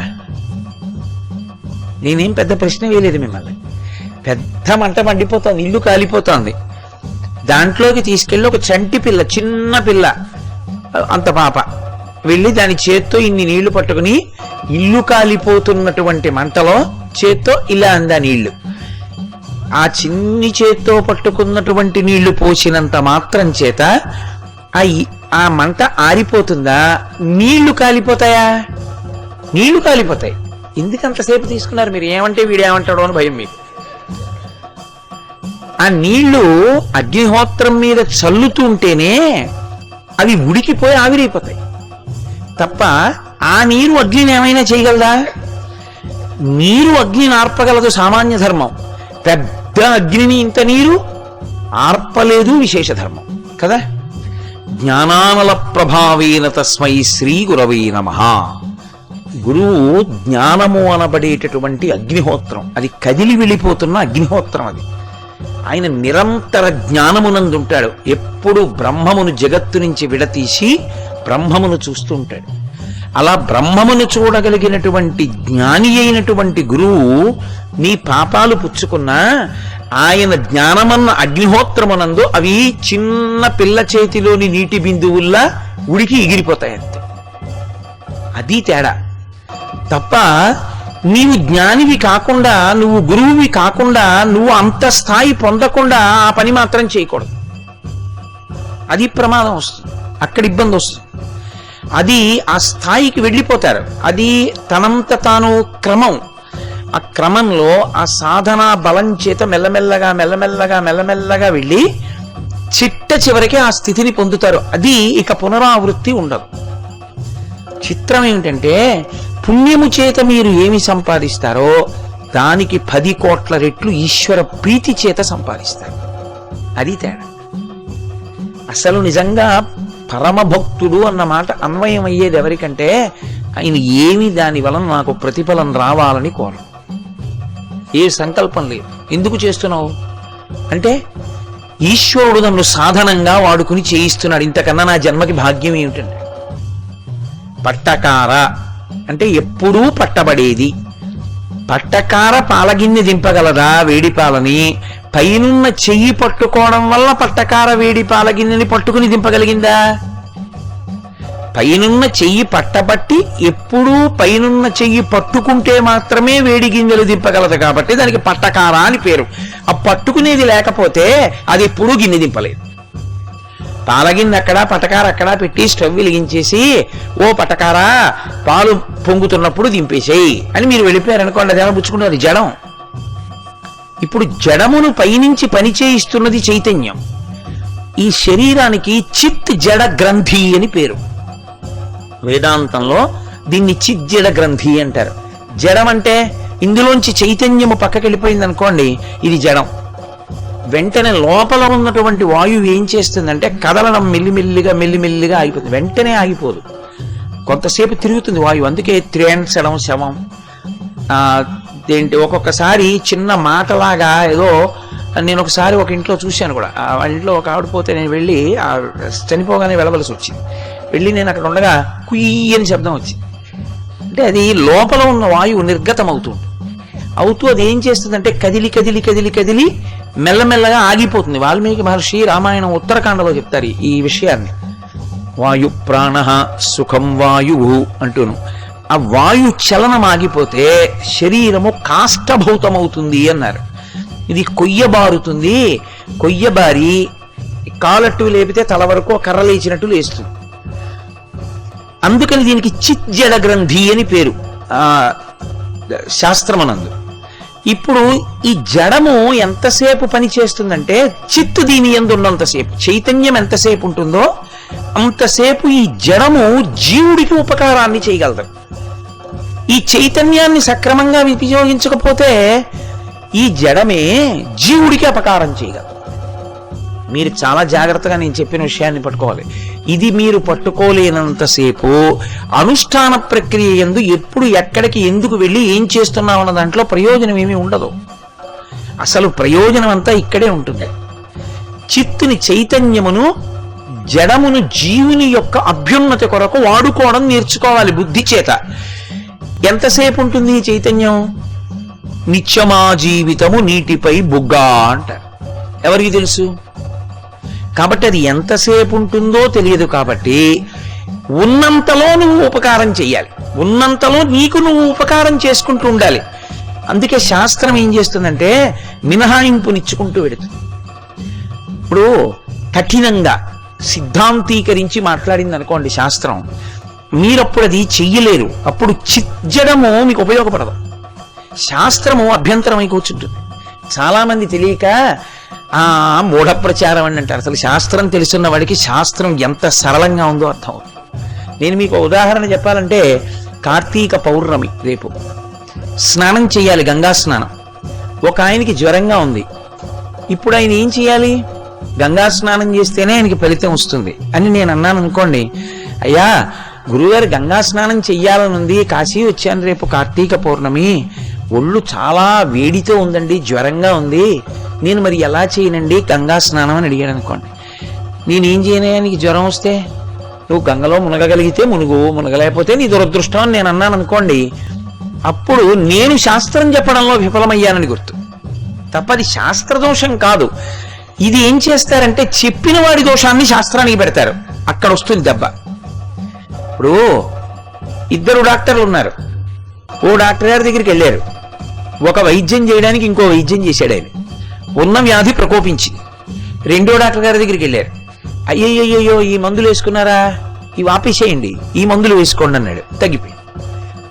నేనేం పెద్ద ప్రశ్న వేయలేదు మిమ్మల్ని. పెద్ద మంట మండిపోతుంది, ఇల్లు కాలిపోతుంది, దాంట్లోకి తీసుకెళ్ళి ఒక చంటి పిల్ల, చిన్న పిల్ల అంత పాప వెళ్ళి దాని చేత్తో ఇన్ని నీళ్లు పట్టుకుని ఇల్లు కాలిపోతున్నటువంటి మంటలో చేత్తో ఇలా అందా నీళ్లు. ఆ చిన్ని చేత్తో పట్టుకున్నటువంటి నీళ్లు పోసినంత మాత్రం చేత ఆ మంట ఆరిపోతుందా? నీళ్లు కాలిపోతాయా? నీళ్లు కాలిపోతాయి. ఎందుకంతసేపు తీసుకున్నారు మీరు? ఏమంటే వీడేమంటాడో అని భయం మీకు. ఆ నీళ్లు అగ్నిహోత్రం మీద చల్లుతూ ఉంటేనే అవి ఉడికిపోయి ఆవిరైపోతాయి తప్ప ఆ నీరు అగ్నిని ఏమైనా చేయగలదా? నీరు అగ్నిని ఆర్పగలదు, సామాన్య ధర్మం. పెద్ద అగ్నిని ఇంత నీరు ఆర్పలేదు, విశేష ధర్మం కదా. జ్ఞానానల ప్రభావేన తస్మై శ్రీ గురవే నమః. గురువు జ్ఞానము అనబడేటటువంటి అగ్నిహోత్రం, అది కదిలి వెళ్ళిపోతున్న అగ్నిహోత్రం. అది ఆయన నిరంతర జ్ఞానమునందుంటాడు. ఎప్పుడు బ్రహ్మమును జగత్తు నుంచి విడతీసి బ్రహ్మమును చూస్తూ ఉంటాడు. అలా బ్రహ్మమును చూడగలిగినటువంటి జ్ఞాని అయినటువంటి గురువు నీ పాపాలు పుచ్చుకున్నా ఆయన జ్ఞానమన్న అగ్నిహోత్రమునందు అవి చిన్న పిల్ల చేతిలోని నీటి బిందువుల్లా ఉడికి ఎగిరిపోతాయి అంతే. అది తేడా తప్ప నీవు జ్ఞానివి కాకుండా, నువ్వు గురువువి కాకుండా, నువ్వు అంత స్థాయి పొందకుండా ఆ పని మాత్రం చేయకూడదు. అది ప్రమాదం వస్తుంది, అక్కడ ఇబ్బంది వస్తుంది. అది ఆ స్థాయికి వెళ్ళిపోతారు. అది తనంత తాను క్రమం. ఆ క్రమంలో ఆ సాధనా బలం చేత మెల్లమెల్లగా మెల్లమెల్లగా మెల్లమెల్లగా వెళ్ళి చిట్ట చివరికి ఆ స్థితిని పొందుతారు. అది ఇక పునరావృత్తి ఉండదు. చిత్రం ఏమిటంటే, పుణ్యము చేత మీరు ఏమి సంపాదిస్తారో దానికి 10 కోట్ల రెట్లు ఈశ్వర ప్రీతి చేత సంపాదిస్తారు. అది తేడా. అసలు నిజంగా పరమభక్తుడు అన్న మాట అన్వయం అయ్యేది ఎవరికంటే, ఆయన ఏమి దాని వలన నాకు ప్రతిఫలం రావాలని కోరడు. ఏ సంకల్పం లేదు. ఎందుకు చేస్తున్నావు అంటే, ఈశ్వరుడు నన్ను సాధనంగా వాడుకుని చేయిస్తున్నాడు, ఇంతకన్నా నా జన్మకి భాగ్యం ఏమిటంటే. పట్టకార అంటే ఎప్పుడూ పట్టబడేది. పట్టకార పాలగిన్నె దింపగలదా వేడి పాలని? పైనున్న చెయ్యి పట్టుకోవడం వల్ల పట్టకార వేడి పాలగిన్నెని పట్టుకుని దింపగలిగిందా? పైనున్న చెయ్యి పట్టబట్టి ఎప్పుడూ పైనున్న చెయ్యి పట్టుకుంటే మాత్రమే వేడి గింజలు దింపగలదు కాబట్టి దానికి పట్టకార అని పేరు. ఆ పట్టుకునేది లేకపోతే అది ఎప్పుడూ గిన్నె దింపలేదు. పాలగిన్నె అక్కడ పటకార అక్కడ పెట్టి స్టవ్ వెలిగించేసి, ఓ పటకారా పాలు పొంగుతున్నప్పుడు దింపేసేయి అని మీరు వెళ్ళిపోయారనుకోండి, అదేమో పుచ్చుకుంటారు, జడం. ఇప్పుడు జడమును పైనుంచి పనిచేయిస్తున్నది చైతన్యం. ఈ శరీరానికి చిత్ జడ గ్రంథి అని పేరు. వేదాంతంలో దీన్ని చిత్ జడ గ్రంథి అంటారు. జడం అంటే ఇందులోంచి చైతన్యము పక్కకి వెళ్ళిపోయింది అనుకోండి, ఇది జడం. వెంటనే లోపల ఉన్నటువంటి వాయువు ఏం చేస్తుందంటే కదలడం మెల్లిమెల్లిగా మెల్లిమెల్లిగా ఆగిపోతుంది. వెంటనే ఆగిపోదు, కొంతసేపు తిరుగుతుంది వాయువు. అందుకే త్రేణ్సడం శవం ఏంటి ఒక్కొక్కసారి చిన్న మాటలాగా ఏదో. నేను ఒకసారి ఒక ఇంట్లో చూశాను కూడా, వాళ్ళ ఇంట్లో ఒక ఆవిడపోతే నేను వెళ్ళి చనిపోగానే వెళ్ళవలసి వచ్చింది. వెళ్ళి నేను అక్కడ ఉండగా కుయ్యి అని శబ్దం వచ్చింది. అంటే అది లోపల ఉన్న వాయువు నిర్గతం అవుతూ అది ఏం చేస్తుందంటే కదిలి కదిలి కదిలి కదిలి మెల్లమెల్లగా ఆగిపోతుంది. వాల్మీకి మహర్షి రామాయణం ఉత్తరకాండలో చెప్తారు ఈ విషయాన్ని. వాయు ప్రాణ సుఖం వాయువు అంటూను. ఆ వాయు చలనం ఆగిపోతే శరీరము కాష్టభూతమవుతుంది అన్నారు. ఇది కొయ్యబారుతుంది. కొయ్యబారి కాలట్టు లేపితే తల వరకు కర్ర లేచినట్టు లేస్తుంది. అందుకని దీనికి చిత్ జడ గ్రంథి అని పేరు శాస్త్రమనందు. ఇప్పుడు ఈ జడము ఎంతసేపు పని చేస్తుందంటే చిత్తు దీని యందు ఉన్నంతసేపు, చైతన్యం ఎంతసేపు ఉంటుందో అంతసేపు ఈ జడము జీవుడికి ఉపకారాన్ని చేయగలదు. ఈ చైతన్యాన్ని సక్రమంగా ఉపయోగించకపోతే ఈ జడమే జీవుడికి అపకారం చేయగలదు. మీరు చాలా జాగ్రత్తగా నేను చెప్పిన విషయాన్ని పట్టుకోవాలి. ఇది మీరు పట్టుకోలేనంతసేపు అనుష్ఠాన ప్రక్రియ యందు ఎప్పుడు ఎక్కడికి ఎందుకు వెళ్ళి ఏం చేస్తున్నామన్న దాంట్లో ప్రయోజనం ఏమీ ఉండదు. అసలు ప్రయోజనం అంతా ఇక్కడే ఉంటుంది. చిత్తుని చైతన్యమును జడమును జీవుని యొక్క అభ్యున్నతి కొరకు వాడుకోవడం నేర్చుకోవాలి బుద్ధి చేత. ఎంతసేపు ఉంటుంది ఈ చైతన్యం? నిత్యమా జీవితము నీటిపై బుగ్గా అంటారు. ఎవరికి తెలుసు? కాబట్టి అది ఎంతసేపు ఉంటుందో తెలియదు. కాబట్టి ఉన్నంతలో నువ్వు ఉపకారం చెయ్యాలి, ఉన్నంతలో నీకు నువ్వు ఉపకారం చేసుకుంటూ ఉండాలి. అందుకే శాస్త్రం ఏం చేస్తుందంటే మినహాయింపునిచ్చుకుంటూ వెడుతుంది. ఇప్పుడు కఠినంగా సిద్ధాంతీకరించి మాట్లాడింది అనుకోండి శాస్త్రం, మీరప్పుడు అది చెయ్యలేరు. అప్పుడు చిజ్జడము మీకు ఉపయోగపడదు, శాస్త్రము అభ్యంతరమై కూర్చుంటుంది. చాలామంది తెలియక మూఢ ప్రచారం అని అంటారు. అసలు శాస్త్రం తెలుసున్న వాడికి శాస్త్రం ఎంత సరళంగా ఉందో అర్థం అవుతుంది. నేను మీకు ఉదాహరణ చెప్పాలంటే, కార్తీక పౌర్ణమి రేపు స్నానం చేయాలి, గంగా స్నానం. ఒక ఆయనకి జ్వరంగా ఉంది. ఇప్పుడు ఆయన ఏం చేయాలి? గంగా స్నానం చేస్తేనే ఆయనకి ఫలితం వస్తుంది అని నేను అన్నాను అనుకోండి. అయ్యా గురువుగారు గంగా స్నానం చెయ్యాలనుంది, కాశీ వచ్చాను, రేపు కార్తీక పౌర్ణమి, ఒళ్ళు చాలా వేడితో ఉందండి, జ్వరంగా ఉంది, నేను మరి ఎలా చేయనండి గంగా స్నానం అని అడిగాడు అనుకోండి. నేనేం చేయనే? నీకు జ్వరం వస్తే నువ్వు గంగలో మునగగలిగితే మునుగు, మునగలేకపోతే నీ దురదృష్టం అని నేను అన్నాను అనుకోండి. అప్పుడు నేను శాస్త్రం చెప్పడంలో విఫలమయ్యానని గుర్తు, తప్పది శాస్త్రదోషం కాదు. ఇది ఏం చేస్తారంటే చెప్పిన వాడి దోషాన్ని శాస్త్రానికి పెడతారు, అక్కడ వస్తుంది దెబ్బ. ఇప్పుడు ఇద్దరు డాక్టర్లు ఉన్నారు. ఓ డాక్టర్ గారి దగ్గరికి వెళ్ళారు, ఒక వైద్యం చేయడానికి ఇంకో వైద్యం చేశాడు ఆయన. ఉన్న వ్యాధి ప్రకోపించింది. రెండో డాక్టర్ గారి దగ్గరికి వెళ్ళారు. అయ్యయ్యో ఈ మందులు వేసుకున్నారా, ఇవి ఆపేసేయండి, ఈ మందులు వేసుకోండి అన్నాడు, తగ్గిపోయింది.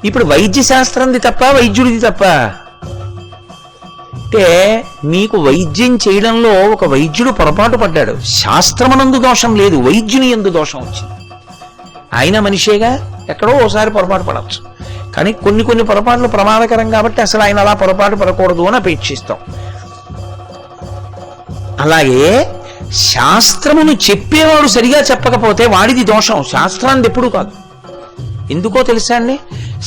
ఇప్పుడు వైద్య శాస్త్రంది తప్ప వైద్యుడిది తప్ప? అంటే మీకు వైద్యం చేయడంలో ఒక వైద్యుడు పొరపాటు పడ్డాడు, శాస్త్రమనందు దోషం లేదు, వైద్యుని యందు దోషం వచ్చింది. ఆయన మనిషేగా, ఎక్కడో ఓసారి పొరపాటు పడవచ్చు, కానీ కొన్ని కొన్ని పొరపాట్లు ప్రమాదకరం కాబట్టి అసలు ఆయన అలా పొరపాటు పడకూడదు అని అపేక్షిస్తాం. అలాగే శాస్త్రమును చెప్పేవాడు సరిగా చెప్పకపోతే వాడిది దోషం, శాస్త్రాన్ని ఎప్పుడూ కాదు. ఎందుకో తెలుసా అండి?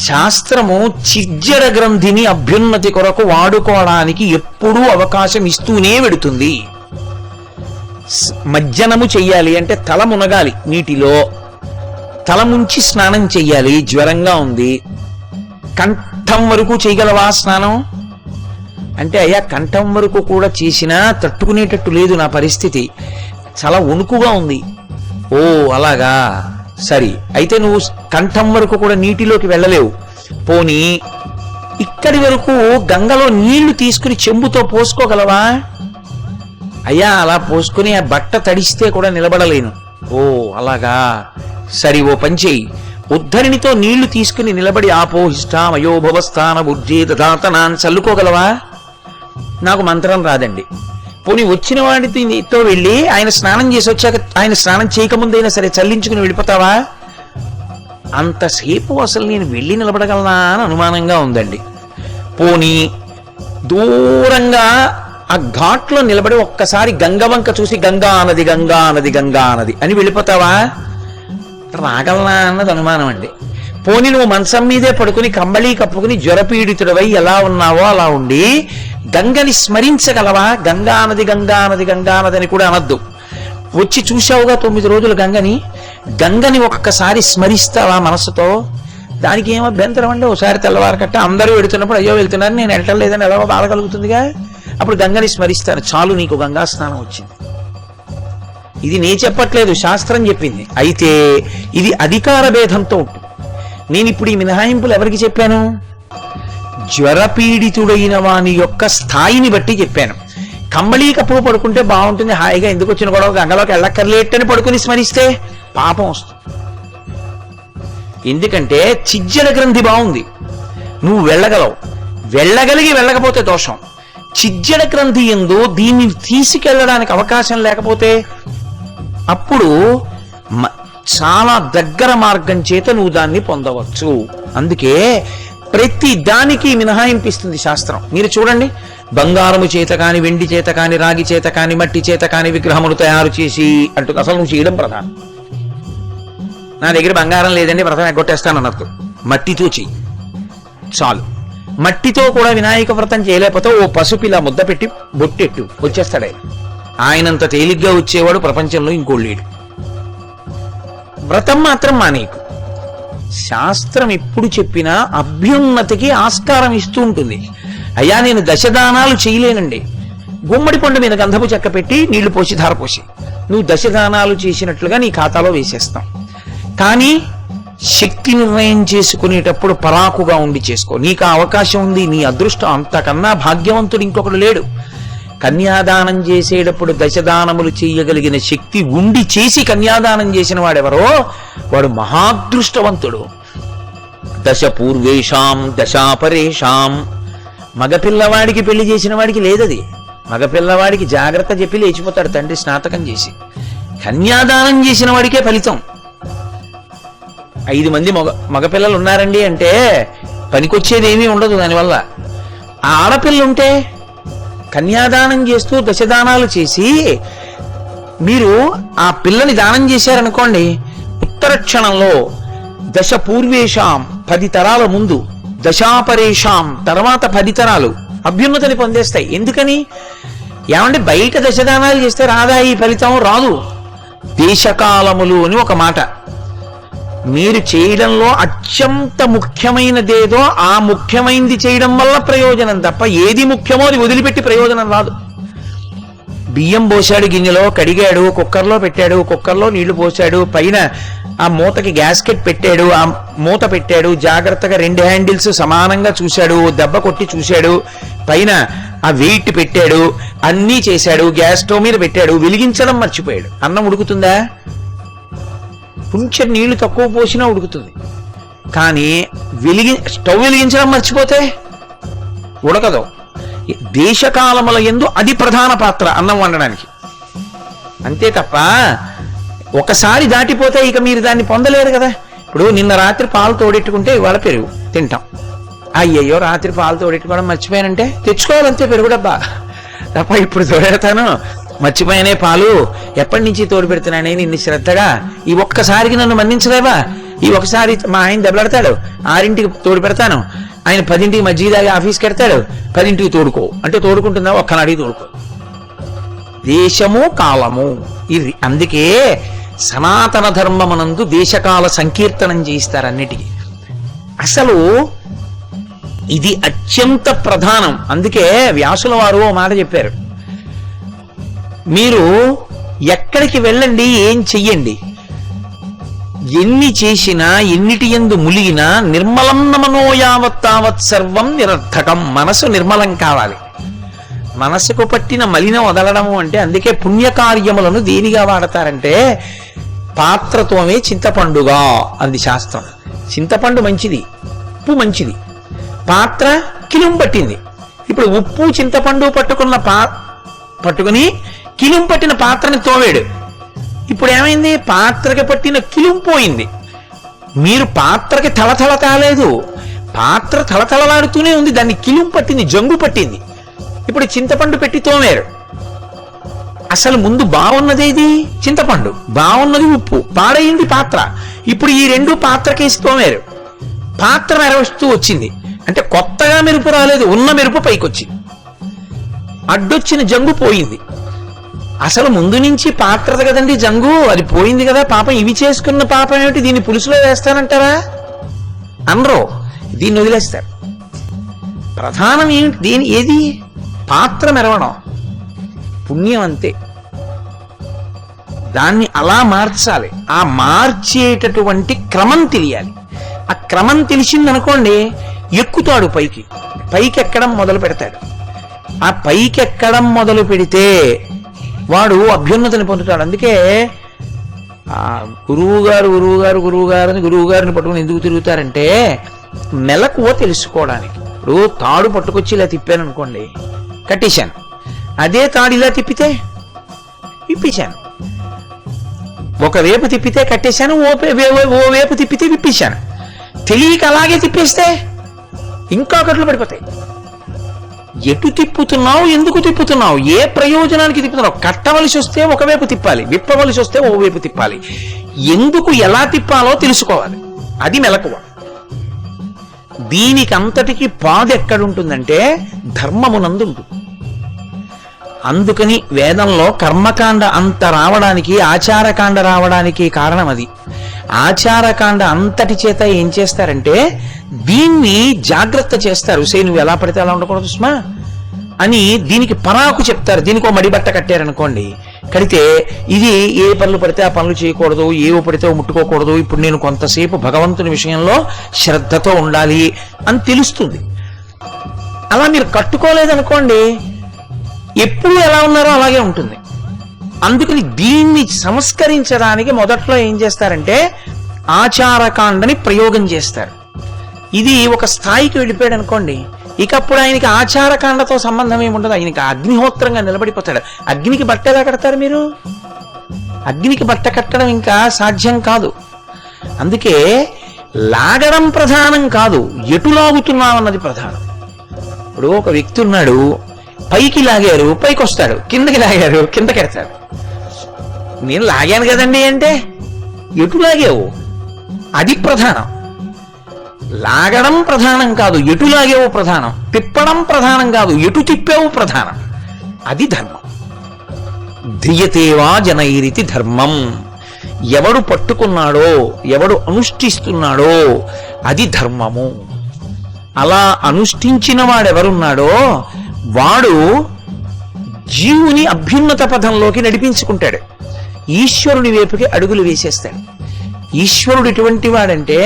శాస్త్రము చిజ్జడ గ్రంథిని అభ్యున్నతి కొరకు వాడుకోవడానికి ఎప్పుడూ అవకాశం ఇస్తూనే వెడుతుంది. మజ్జనము చెయ్యాలి అంటే తల మునగాలి నీటిలో, తల ముంచి స్నానం చెయ్యాలి, జ్వరంగా ఉంది, కంఠం వరకు చేయగలవా స్నానం అంటే, అయ్యా కంఠం వరకు కూడా చేసినా తట్టుకునేటట్టు లేదు నా పరిస్థితి, చాలా వణుకుగా ఉంది. ఓ అలాగా, సరి, అయితే నువ్వు కంఠం వరకు కూడా నీటిలోకి వెళ్ళలేవు, పోనీ ఇక్కడి వరకు గంగలో నీళ్లు తీసుకుని చెంబుతో పోసుకోగలవా? అయ్యా అలా పోసుకుని ఆ బట్ట తడిస్తే కూడా నిలబడలేను. ఓ అలాగా, సరి, ఓ పంచేయి, ఉద్ధరిణితో నీళ్లు తీసుకుని నిలబడి ఆపోహిష్టామయోభవస్థాన బుద్ధి దాతనాన్ని చల్లుకోగలవా? నాకు మంత్రం రాదండి. పోనీ వచ్చిన వాడితో వెళ్ళి ఆయన స్నానం చేసి వచ్చాక ఆయన స్నానం చేయకముందైనా సరే చల్లించుకుని వెళ్ళిపోతావా? అంతసేపు అసలు నేను వెళ్ళి నిలబడగలనా అని అనుమానంగా ఉందండి. పోనీ దూరంగా ఆ ఘాట్లో నిలబడి ఒక్కసారి గంగవంక చూసి గంగా నది గంగా నది గంగా నది అని వెళ్ళిపోతావా? రాగలనా అన్నది అనుమానం అండి. పోనీ నువ్వు మంచం మీదే పడుకుని కంబళీ కప్పుకుని జ్వరపీడితుడవై ఎలా ఉన్నావో అలా ఉండి గంగని స్మరించగలవా? గంగా నది గంగా నది గంగా నది అని కూడా అనద్దు. వచ్చి చూశావుగా 9 రోజులు గంగని ఒక్కసారి స్మరిస్తావా మనసుతో? దానికి ఏమో అభ్యంతరం అండి. ఒకసారి తెల్లవారకట్ట అందరూ వెళుతున్నప్పుడు అయ్యో వెళ్తున్నారు నేను వెళ్ళటం లేదని ఎలాగో బాధ కలుగుతుందిగా. అప్పుడు గంగని స్మరిస్తాను, చాలు నీకు గంగా స్నానం వచ్చింది. ఇది నే చెప్పట్లేదు, శాస్త్రం చెప్పింది. అయితే ఇది అధికార భేదంతో ఉంటుంది. నేను ఇప్పుడు ఈ మినహాయింపులు ఎవరికి చెప్పాను? జ్వరపీడితుడైన వాని యొక్క స్థాయిని బట్టి చెప్పాను. కంబళీ కప్పు పడుకుంటే బాగుంటుంది, హాయిగా ఎందుకు వచ్చిన గొడవ గంగలోకి వెళ్ళక్కర్లేట్టని పడుకుని స్మరిస్తే పాపం వస్తుంది. ఎందుకంటే చిజ్జల గ్రంథి బాగుంది, నువ్వు వెళ్ళగలవు. వెళ్ళగలిగి వెళ్ళకపోతే దోషం. చిజ్జల గ్రంథి యందు దీన్ని తీసుకెళ్ళడానికి అవకాశం లేకపోతే అప్పుడు చాలా దగ్గర మార్గం చేత నువ్వు దాన్ని పొందవచ్చు. అందుకే ప్రతి దానికి మినహాయింపిస్తుంది శాస్త్రం. మీరు చూడండి, బంగారము చేత కాని, వెండి చేత కాని, రాగి చేత కాని, మట్టి చేత కాని విగ్రహములు తయారు చేసి అంటుంది. అసలు నువ్వు చేయడం ప్రధానం. నా దగ్గర బంగారం లేదండి వ్రతం ఎగ్గొట్టేస్తాను అన్నట్టు. మట్టితో చెయ్యి చాలు. మట్టితో కూడా వినాయక వ్రతం చేయలేకపోతే ఓ పసుపిలా ముద్ద పెట్టి బొట్టెట్టు, వచ్చేస్తాడు ఆయన. ఆయనంత తేలిగ్గా వచ్చేవాడు ప్రపంచంలో ఇంకోళ్ళేడు. వ్రతం మాత్రం మానేకు. శాస్త్రం ఎప్పుడు చెప్పినా అభ్యున్నతికి ఆస్కారం ఇస్తూ ఉంటుంది. అయ్యా నేను దశదానాలు చేయలేనండి, గుమ్మడి పండు మీద గంధపు చెక్క పెట్టి నీళ్లు పోసి ధారపోసి నువ్వు దశదానాలు చేసినట్లుగా నీ ఖాతాలో వేసేస్తాం. కానీ శక్తి నిర్ణయం చేసుకునేటప్పుడు పరాకుగా ఉండి చేసుకో. నీకు ఆ అవకాశం ఉంది, నీ అదృష్టం. అంతకన్నా భాగ్యవంతుడు ఇంకొకడు లేడు. కన్యాదానం చేసేటప్పుడు దశదానములు చేయగలిగిన శక్తి ఉండి చేసి కన్యాదానం చేసిన వాడెవరో వాడు మహాదృష్టవంతుడు. దశ పూర్వేషాం దశాపరేషాం. మగపిల్లవాడికి పెళ్లి చేసిన వాడికి లేదది. మగపిల్లవాడికి జాగ్రత్త చెప్పి లేచిపోతాడు తండ్రి స్నాతకం చేసి. కన్యాదానం చేసిన వాడికే ఫలితం. 5 మంది మగపిల్లలు ఉన్నారండి అంటే పనికొచ్చేది ఏమీ ఉండదు దానివల్ల. ఆ ఆడపిల్ల ఉంటే కన్యాదానం చేస్తూ దశదానాలు చేసి మీరు ఆ పిల్లని దానం చేశారనుకోండి, ఉత్తర క్షణంలో దశ పూర్వేషాం 10 తరాల ముందు, దశాపరేషాం తర్వాత 10 తరాలు అభ్యున్నతిని పొందేస్తాయి. ఎందుకని? ఏమంటే బయట దశదానాలు చేస్తే రాదా ఈ ఫలితం? రాదు. దేశకాలములు అని ఒక మాట. మీరు చేయడంలో అత్యంత ముఖ్యమైనదేదో ఆ ముఖ్యమైనది చేయడం వల్ల ప్రయోజనం తప్ప ఏది ముఖ్యమో అది వదిలిపెట్టి ప్రయోజనం రాదు. బియ్యం పోసాడు గిన్నెలో, కడిగాడు, కుక్కర్లో పెట్టాడు, కుక్కర్లో నీళ్లు పోసాడు, పైన ఆ మూతకి గ్యాస్కెట్ పెట్టాడు, ఆ మూత పెట్టాడు, జాగ్రత్తగా 2 హ్యాండిల్స్ సమానంగా చూశాడు, దెబ్బ కొట్టి చూశాడు, పైన ఆ వెయిట్ పెట్టాడు, అన్నీ చేశాడు, గ్యాస్ స్టవ్ మీద పెట్టాడు, వెలిగించడం మర్చిపోయాడు. అన్నం ఉడుకుతుందా? కొంచెం నీళ్లు తక్కువ పోసినా ఉడుకుతుంది. కానీ స్టవ్ వెలిగించడం మర్చిపోతే ఉడకదు. దేశకాలముల యందు అది ప్రధాన పాత్ర అన్నం వండడానికి. అంతే తప్ప ఒకసారి దాటిపోతే ఇక మీరు దాన్ని పొందలేరు కదా. ఇప్పుడు నిన్న రాత్రి పాలు తోడెట్టుకుంటే ఇవాళ పెరుగు తింటాం. అయ్యయ్యో రాత్రి పాలు తోడెట్టుకోవడం మర్చిపోయానంటే తెచ్చుకోవాలంతే పెరుగు డబ్బా తప్ప ఇప్పుడు తోడెడతాను మర్చిపోయానే పాలు ఎప్పటి నుంచి తోడు పెడుతున్నానే నిన్ను శ్రద్ధగా, ఈ ఒక్కసారికి నన్ను మన్నించలేవా? ఈ ఒకసారి మా ఆయన దెబ్బలాడతాడు, 6ంటికి తోడు పెడతాను, ఆయన 10ంటికి మజ్జిగ తాగి ఆఫీస్కి వెడతాడు, 10ంటికి తోడుకో అంటే తోడుకుంటుందా? ఒక్కనాడికి తోడుకో. దేశము కాలము ఇది. అందుకే సనాతన ధర్మమునందు దేశకాల సంకీర్తనం చేయిస్తారు అన్నిటికీ. అసలు ఇది అత్యంత ప్రధానం. అందుకే వ్యాసుల వారు ఓ మాట చెప్పారు, మీరు ఎక్కడికి వెళ్ళండి, ఏం చెయ్యండి, ఎన్ని చేసినా ఎన్నిటి యందు ములిగినా నిర్మలం నమనో యావత్తావత్ సర్వం నిరర్థకం. మనసు నిర్మలం కావాలి. మనసుకు పట్టిన మలినం వదలడము అంటే, అందుకే పుణ్యకార్యములను దేనిగా వాడతారంటే పాత్రతోనే చింతపండుగా అంది శాస్త్రం. చింతపండు మంచిది, ఉప్పు మంచిది, పాత్ర కిలుం పట్టింది. ఇప్పుడు ఉప్పు చింతపండు పట్టుకుని కిలుం పట్టిన పాత్రని తోమాడు. ఇప్పుడు ఏమైంది? పాత్రకి పట్టిన కిలుం పోయింది. మీరు పాత్రకి తళతళ తాలేదు, పాత్ర తళతళలాడుతూనే ఉంది, దాన్ని కిలుం పట్టింది, జంగు పట్టింది. ఇప్పుడు చింతపండు పెట్టి తోమారు. అసలు ముందు బాగున్నదేది? చింతపండు. బాగున్నది ఉప్పు. పాడైంది పాత్ర. ఇప్పుడు ఈ రెండు పాత్రకేసి తోమారు. పాత్ర మెరవస్తూ వచ్చింది. అంటే కొత్తగా మెరుపు రాలేదు, ఉన్న మెరుపు పైకొచ్చింది. అడ్డొచ్చిన జంగు పోయింది. అసలు ముందు నుంచి పాత్రది కదండి జంగు, అది పోయింది కదా. పాపం ఇవి చేసుకున్న పాపం ఏమిటి, దీన్ని పులుసులో వేస్తానంటారా? అనరు, దీన్ని వదిలేస్తారు. ప్రధానం ఏమిటి? ఏది? పాత్ర మెరవడం పుణ్యం అంతే. దాన్ని అలా మార్చాలి. ఆ మార్చేటటువంటి క్రమం తెలియాలి. ఆ క్రమం తెలిసిందనుకోండి, ఎక్కుతాడు పైకి. పైకి ఎక్కడం మొదలు పెడతాడు. ఆ పైకి ఎక్కడం మొదలు పెడితే వాడు అభ్యున్నతిని పొందుతాడు. అందుకే ఆ గురువు గారిని పట్టుకుని ఎందుకు తిరుగుతారంటే మెలకువ తెలుసుకోవడానికి. ఇప్పుడు తాడు పట్టుకొచ్చి ఇలా తిప్పాను అనుకోండి, కట్టేశాను. అదే తాడు ఇలా తిప్పితే విప్పించాను. ఒకవైపు తిప్పితే కట్టేశాను, ఓ వైపు తిప్పితే విప్పించాను. తెలియక అలాగే తిప్పేస్తే ఇంకా కట్లు పడిపోతాయి. ఎటు తిప్పుతున్నావు, ఎందుకు తిప్పుతున్నావు, ఏ ప్రయోజనానికి తిప్పుతున్నావు? కట్టవలసి వస్తే ఒకవైపు తిప్పాలి, విప్పవలసి వస్తే ఓవైపు తిప్పాలి. ఎందుకు ఎలా తిప్పాలో తెలుసుకోవాలి. అది మెలకువ. దీనికి అంతటికి పాదు ఎక్కడుంటుందంటే ధర్మమునందు ఉంటుంది. అందుకని వేదంలో కర్మకాండ అంత రావడానికి, ఆచారకాండ రావడానికి కారణం అది. ఆచారకాండ అంతటి చేత ఏం చేస్తారంటే దీన్ని జాగ్రత్త చేస్తారు. నువ్వు ఎలా పడితే అలా ఉండకూడదు సుమా అని దీనికి పరాకు చెప్తారు. దీనికి ఒక మడిబట్ట కట్టారనుకోండి, కడితే ఇది ఏ పనులు పడితే ఆ పనులు చేయకూడదు, ఏవో పడితే ముట్టుకోకూడదు, ఇప్పుడు నేను కొంతసేపు భగవంతుని విషయంలో శ్రద్ధతో ఉండాలి అని తెలుస్తుంది. అలా మీరు కట్టుకోలేదనుకోండి, ఎప్పుడు ఎలా ఉన్నారో అలాగే ఉంటుంది. అందుకని దీన్ని సంస్కరించడానికి మొదట్లో ఏం చేస్తారంటే ఆచారకాండని ప్రయోగం చేస్తారు. ఇది ఒక స్థాయికి వెళ్ళిపోయాడు అనుకోండి, ఇకప్పుడు ఆయనకి ఆచారకాండతో సంబంధం ఏముండదు. ఆయనకి అగ్నిహోత్రంగా నిలబడిపోతాడు. అగ్నికి బట్ట ఎలా కడతారు మీరు? అగ్నికి బట్ట కట్టడం ఇంకా సాధ్యం కాదు. అందుకే లాగడం ప్రధానం కాదు, ఎటు లాగుతున్నాం అన్నది ప్రధానం. ఇప్పుడు ఒక వ్యక్తి ఉన్నాడు, పైకి లాగారు పైకి వస్తాడు, కిందకి లాగారు కిందకి వెళ్తాడు. నేను లాగాను కదండి అంటే ఎటు లాగావు అది ప్రధానం. లాగడం ప్రధానం కాదు, ఎటు లాగేవు ప్రధానం. తిప్పడం ప్రధానం కాదు, ఎటు తిప్పావు ప్రధానం. అది ధర్మం. ధ్రియతేవా జనైరితి ధర్మం. ఎవడు పట్టుకున్నాడో, ఎవడు అనుష్ఠిస్తున్నాడో అది ధర్మము. అలా అనుష్ఠించిన వాడెవరున్నాడో వాడు జీవుని అభ్యున్నత పథంలోకి నడిపించుకుంటాడు. ఈశ్వరుని వైపుకి అడుగులు వేసేస్తాడు. ఈశ్వరుడు ఎటువంటి వాడంటే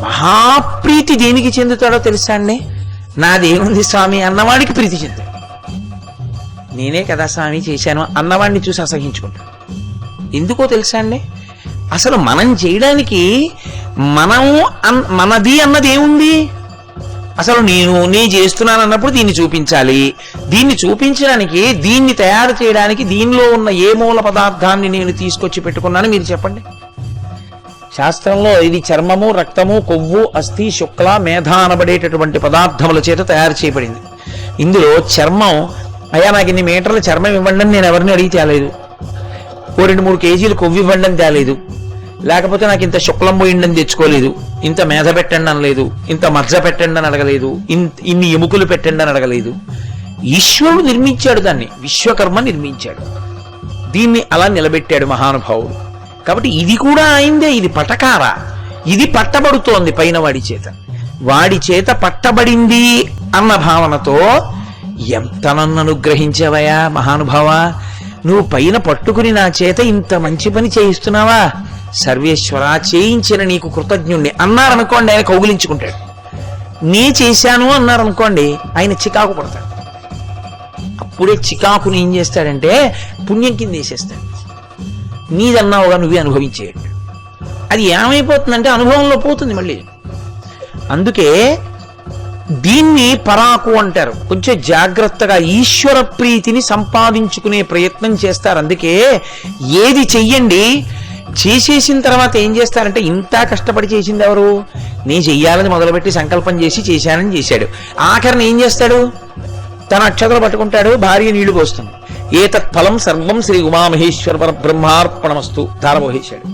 మహాప్రీతి దేనికి చెందుతాడో తెలుసా అండి? నాదేముంది స్వామి అన్నవాడికి ప్రీతి చెందాడు. నేనే కదా స్వామి చేశాను అన్నవాడిని చూసి అసహించుకుంటాడు. ఎందుకో తెలుసా అండి? అసలు మనం చేయడానికి మనది అన్నది ఏముంది? అసలు నేను చేస్తున్నాను అన్నప్పుడు దీన్ని చూపించాలి. దీన్ని చూపించడానికి, దీన్ని తయారు చేయడానికి దీనిలో ఉన్న ఏ మూల పదార్థాన్ని నేను తీసుకొచ్చి పెట్టుకున్నాను మీరు చెప్పండి. శాస్త్రంలో ఇది చర్మము, రక్తము, కొవ్వు, అస్థి, శుక్ల, మేధ అనబడేటటువంటి పదార్థముల చేత తయారు చేయబడింది. ఇందులో చర్మం, అయ్యా నాకు ఇన్ని మీటర్ల చర్మం ఇవ్వండి నేను ఎవరిని అడిగి తేలేదు. ఓ 2-3 కేజీలు కొవ్వు ఇవ్వండి అని తేలేదు. లేకపోతే నాకు ఇంత శుక్లం పోయిండి అని తెచ్చుకోలేదు. ఇంత మేధ పెట్టండి అనలేదు. ఇంత మజ్జ పెట్టండి అని అడగలేదు. ఇన్ని ఎముకలు పెట్టండి అని అడగలేదు. ఈశ్వరుడు నిర్మించాడు దాన్ని, విశ్వకర్మ నిర్మించాడు. దీన్ని అలా నిలబెట్టాడు మహానుభావుడు. కాబట్టి ఇది కూడా అయిందే. ఇది పటకార, ఇది పట్టబడుతోంది పైన వాడి చేత పట్టబడింది అన్న భావనతో ఎంత నన్ను అనుగ్రహించావయా మహానుభావ, నువ్వు పైన పట్టుకుని నా చేత ఇంత మంచి పని చేయిస్తున్నావా, సర్వేశ్వర చేయించిన నీకు కృతజ్ఞుణ్ణి అన్నారనుకోండి, ఆయన కౌగిలించుకుంటాడు. నే చేశాను అన్నారనుకోండి, ఆయన చికాకు పడతాడు. అప్పుడే చికాకుని ఏం చేస్తాడంటే పుణ్యం కింద వేసేస్తాడు. నీదన్నావుగా నువ్వే అనుభవించేయండి. అది ఏమైపోతుందంటే అనుభవంలో పోతుంది మళ్ళీ. అందుకే దీన్ని పరాకు అంటారు. కొంచెం జాగ్రత్తగా ఈశ్వర ప్రీతిని సంపాదించుకునే ప్రయత్నం చేస్తారు. అందుకే ఏది చెయ్యండి, చేసేసిన తర్వాత ఏం చేస్తారంటే, ఇంత కష్టపడి చేసింది ఎవరు? నేను చెయ్యాలని మొదలుపెట్టి సంకల్పం చేసి చేశానని చేశాడు. ఆఖరిని ఏం చేస్తాడు? తన అక్షతలు పట్టుకుంటాడు, భార్య నీళ్లు పోస్తుంది. ఏతత్ ఫలం సర్వం శ్రీ ఉమామహేశ్వర పర బ్రహ్మార్పణమస్తు ధారమోహేశాడు.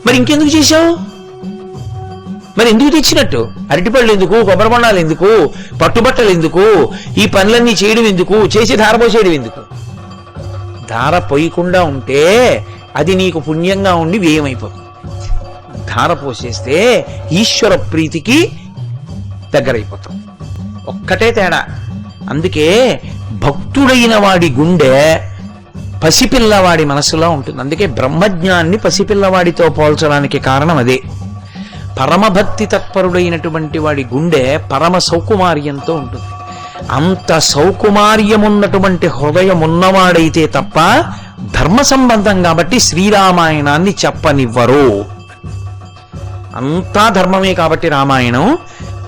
మరి ఇంకెందుకు చేశావు? మరి ఎందుకు తెచ్చినట్టు? అరటిపళ్ళు ఎందుకు, కొబ్బరి బొండాలు ఎందుకు, పట్టుబట్టలు ఎందుకు, ఈ పనులన్నీ చేయడం ఎందుకు, చేసి ధారపోసేయడం ఎందుకు? ధార పోయకుండా ఉంటే అది నీకు పుణ్యంగా ఉండి వ్యయమైపోతుంది. ధార పోసేస్తే ఈశ్వర ప్రీతికి దగ్గరైపోతాం. ఒక్కటే తేడా. అందుకే భక్తుడైన వాడి గుండె పసిపిల్లవాడి మనసులో ఉంటుంది. అందుకే బ్రహ్మజ్ఞాన్ని పసిపిల్లవాడితో పోల్చడానికి కారణం అదే. పరమభక్తి తత్పరుడైనటువంటి వాడి గుండె పరమ సౌకుమార్యంతో ఉంటుంది. అంత సౌకుమార్యమున్నటువంటి హృదయం ఉన్నవాడైతే తప్ప ధర్మ సంబంధం కాబట్టి శ్రీరామాయణాన్ని చెప్పనివ్వరు. అంతా ధర్మమే కాబట్టి రామాయణం.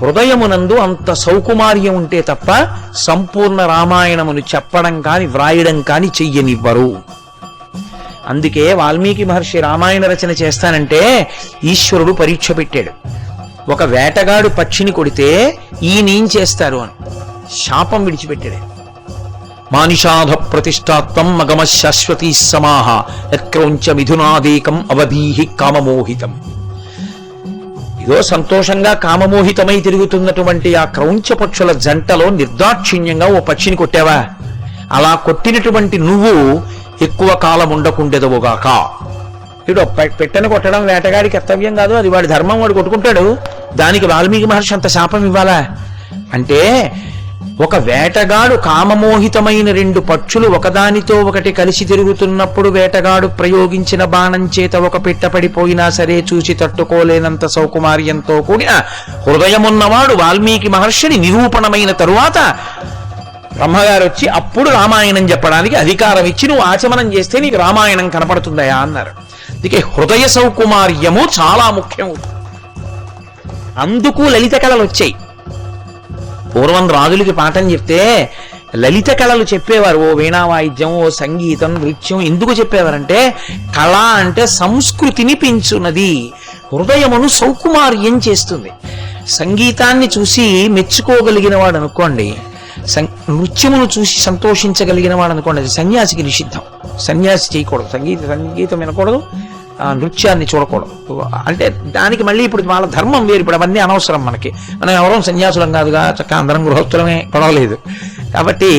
హృదయమునందు అంత సౌకుమార్యం ఉంటే తప్ప సంపూర్ణ రామాయణమును చెప్పడం కాని వ్రాయడం కాని చెయ్యనివ్వరు. అందుకే వాల్మీకి మహర్షి రామాయణ రచన చేస్తానంటే ఈశ్వరుడు పరీక్ష పెట్టాడు. ఒక వేటగాడు పక్షిని కొడితే ఈయనేం చేస్తారు అని శాపం విడిచిపెట్టాడు. మానిషాధ ప్రతిష్టాత్వం మగమ శాశ్వతీ సమాహ యక్రౌంచ మిథునాదేకం అవధీహి కామమోహితం. ఇదో సంతోషంగా కామమోహితమై తిరుగుతున్నటువంటి ఆ క్రౌంచ పక్షుల జంటలో నిర్దాక్షిణ్యంగా ఓ పక్షిని కొట్టావా? అలా కొట్టినటువంటి నువ్వు ఎక్కువ కాలం ఉండకుండెదవుగాక. ఇప్పుడు పెట్టని కొట్టడం వేటగాడి కర్తవ్యం కాదు, అది వాడి ధర్మం, వాడు కొట్టుకుంటాడు. దానికి వాల్మీకి మహర్షి అంత శాపం ఇవ్వాలా? అంటే ఒక వేటగాడు కామమోహితమైన రెండు పక్షులు ఒకదానితో ఒకటి కలిసి తిరుగుతున్నప్పుడు వేటగాడు ప్రయోగించిన బాణం చేత ఒక పిట్ట పడిపోయినా సరే చూసి తట్టుకోలేనంత సౌకుమార్యంతో కూడిన హృదయమున్నవాడు వాల్మీకి మహర్షిని నిరూపణమైన తరువాత బ్రహ్మగారు వచ్చి అప్పుడు రామాయణం చెప్పడానికి అధికారం ఇచ్చి నువ్వు ఆచమనం చేస్తే నీకు రామాయణం కనపడుతుందయా అన్నారు. అందుకే హృదయ సౌకుమార్యము చాలా ముఖ్యం. అందుకు లలిత కళలు వచ్చాయి. పూర్వం రాజులకి పాఠం చెప్తే లలిత కళలు చెప్పేవారు. ఓ వీణా వాయిద్యం, ఓ సంగీతం, నృత్యం. ఎందుకు చెప్పేవారంటే కళ అంటే సంస్కృతిని పెంచున్నది, హృదయమును సౌకుమార్యం చేస్తుంది. సంగీతాన్ని చూసి మెచ్చుకోగలిగిన వాడు అనుకోండి, నృత్యమును చూసి సంతోషించగలిగిన వాడు అనుకోండి, అది సన్యాసికి నిషిద్ధం. సన్యాసి చేయకూడదు, సంగీతం వినకూడదు, నృత్యాన్ని చూడకూడదు. అంటే దానికి మళ్ళీ ఇప్పుడు వాళ్ళ ధర్మం వేరు. ఇప్పుడు అవన్నీ అనవసరం మనకి. మనం ఎవరో సన్యాసులం కాదుగా, చక్కగా అందరం గృహస్థులమే, పడవలేదు. కాబట్టి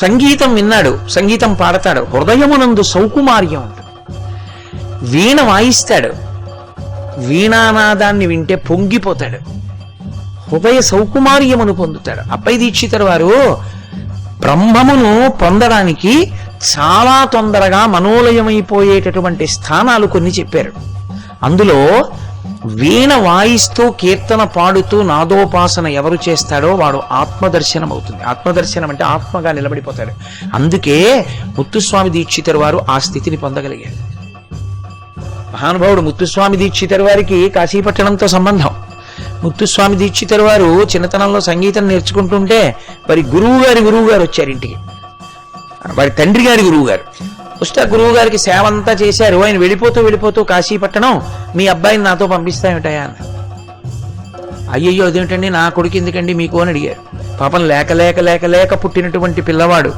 సంగీతం విన్నాడు, సంగీతం పాడతాడు, హృదయమునందు సౌకుమార్యం ఉంటుంది. వీణ వాయిస్తాడు, వీణానాదాన్ని వింటే పొంగిపోతాడు, హృదయ సౌకుమార్యమును పొందుతాడు. అప్పై దీక్షితుల వారు బ్రహ్మమును పొందడానికి చాలా తొందరగా మనోలయమైపోయేటటువంటి స్థానాలు కొన్ని చెప్పారు. అందులో వీణ వాయిస్తూ కీర్తన పాడుతూ నాదోపాసన ఎవరు చేస్తాడో వాడు ఆత్మదర్శనం అవుతుంది. ఆత్మదర్శనం అంటే ఆత్మగా నిలబడిపోతాడు. అందుకే ముత్తుస్వామి దీక్షితుల వారు ఆ స్థితిని పొందగలిగారు. మహానుభావుడు ముత్తుస్వామి దీక్షితుల వారికి కాశీపట్టణంతో సంబంధం. ముత్తుస్వామి దీక్షితుల వారు చిన్నతనంలో సంగీతం నేర్చుకుంటుంటే వారి గురువు గారు వచ్చారు ఇంటికి. వారి తండ్రి గారి గురువు గారు వస్తే గురువు గారికి సేవ అంతా చేశారు. ఆయన వెళ్ళిపోతూ కాశీపట్టణం మీ అబ్బాయిని నాతో పంపిస్తామేటయా అన్న. అయ్యయ్యో అదేమిటండి, నా కొడుకు ఎందుకండి మీకు అని అడిగారు. పాపం లేక పుట్టినటువంటి పిల్లవాడు.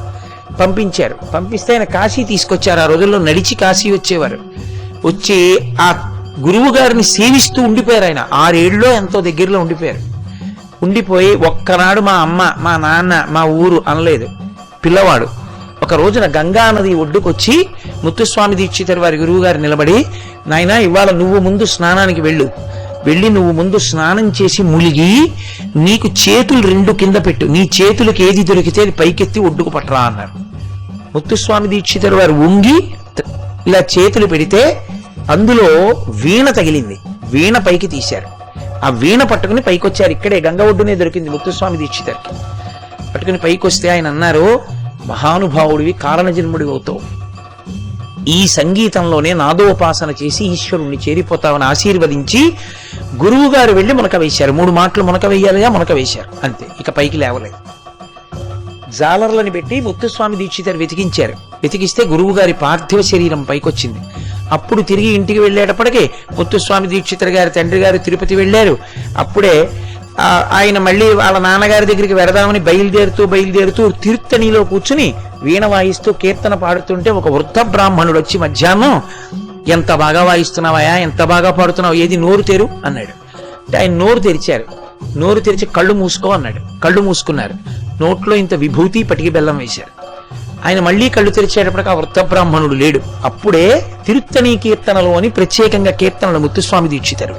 పంపించారు. పంపిస్తే ఆయన కాశీ తీసుకొచ్చారు. ఆ రోజుల్లో నడిచి కాశీ వచ్చేవారు. వచ్చి ఆ గురువు గారిని సేవిస్తూ ఉండిపోయారు. ఆయన 6 ఏళ్ళలో ఎంతో దగ్గరలో ఉండిపోయారు. ఉండిపోయి ఒక్కనాడు మా అమ్మ, మా నాన్న, మా ఊరు అనలేదు. పిల్లవాడు ఒక రోజున గంగా నది ఒడ్డుకొచ్చి ముత్తుస్వామి దీక్షితుల వారి గురువు గారు నిలబడి, నాయనా ఇవాళ నువ్వు ముందు స్నానానికి వెళ్ళి నువ్వు ముందు స్నానం చేసి ములిగి నీకు చేతులు 2 కింద పెట్టు, నీ చేతులకు ఏది దొరికితే అది పైకెత్తి ఒడ్డుకు పట్టరా అన్నారు. ముత్తుస్వామి దీక్షితుల వారు వంగి ఇలా చేతులు పెడితే అందులో వీణ తగిలింది. వీణ పైకి తీశారు. ఆ వీణ పట్టుకుని పైకొచ్చారు. ఇక్కడే గంగ ఒడ్డునే దొరికింది ముత్తుస్వామి దీక్షితులకి. పట్టుకుని పైకి వస్తే ఆయన అన్నారు, మహానుభావుడివి, కారణజన్ముడివి అవుతావు. ఈ సంగీతంలోనే నాదోపాసన చేసి ఈశ్వరుణ్ణి చేరిపోతామని ఆశీర్వదించి గురువు గారు వెళ్ళి మునక వేశారు. 3 మాటలు మునక వేయాలిగా, మునక వేశారు అంతే, ఇక పైకి లేవలేదు. జాలర్లని పెట్టి ముత్తుస్వామి దీక్షితరు వెతికించారు. వెతికిస్తే గురువు గారి పార్థివ శరీరం పైకొచ్చింది. అప్పుడు తిరిగి ఇంటికి వెళ్ళేటప్పటికీ ముత్తుస్వామి దీక్షితర్ గారి తండ్రి గారు తిరుపతి వెళ్ళారు. అప్పుడే ఆయన మళ్ళీ వాళ్ళ నాన్నగారి దగ్గరికి వెడదామని బయలుదేరుతూ తిరుత్తణిలో కూర్చుని వీణ వాయిస్తూ కీర్తన పాడుతుంటే ఒక వృద్ధ బ్రాహ్మణుడు వచ్చి మధ్యాహ్నం, ఎంత బాగా వాయిస్తున్నావయా, ఎంత బాగా పాడుతున్నావు, ఏది నోరు తెరు అన్నాడు. అంటే ఆయన నోరు తెరిచారు. నోరు తెరిచి కళ్ళు మూసుకో అన్నాడు. కళ్ళు మూసుకున్నారు. నోట్లో ఇంత విభూతి పటికి బెల్లం వేశారు. ఆయన మళ్ళీ కళ్ళు తెరిచేటప్పటికి ఆ వృద్ధ బ్రాహ్మణుడు లేడు. అప్పుడే తిరుత్తణి కీర్తనలు అని ప్రత్యేకంగా కీర్తనలు ముత్తుస్వామి దీక్షితరు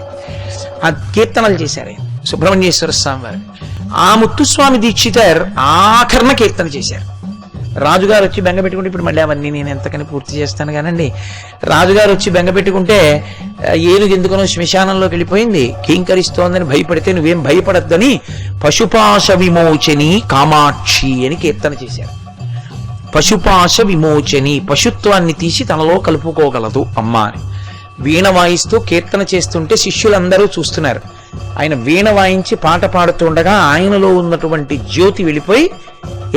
ఆ కీర్తనలు చేశారు ఆయన, సుబ్రహ్మణ్యేశ్వర స్వామి వారు. ఆ ముత్తుస్వామి దీక్షితర్ ఆఖరణ కీర్తన చేశారు. రాజుగారు వచ్చి బెంగ పెట్టుకుంటే, ఇప్పుడు మళ్ళీ అవన్నీ నేను ఎంతకని పూర్తి చేస్తాను కానండి, రాజుగారు వచ్చి బెంగ పెట్టుకుంటే ఏనుగు ఎందుకనో శ్మశానంలోకి వెళ్ళిపోయింది, కీంకరిస్తోందని భయపడితే నువ్వేం భయపడద్దని పశుపాశ విమోచని కామాక్షి అని కీర్తన చేశారు. పశుపాశ విమోచని, పశుత్వాన్ని తీసి తనలో కలుపుకోగలదు అమ్మ అని. వీణ వాయిస్తూ కీర్తన చేస్తుంటే శిష్యులందరూ చూస్తున్నారు. ఆయన వీణ వాయించి పాట పాడుతుండగా ఆయనలో ఉన్నటువంటి జ్యోతి వెళ్ళిపోయి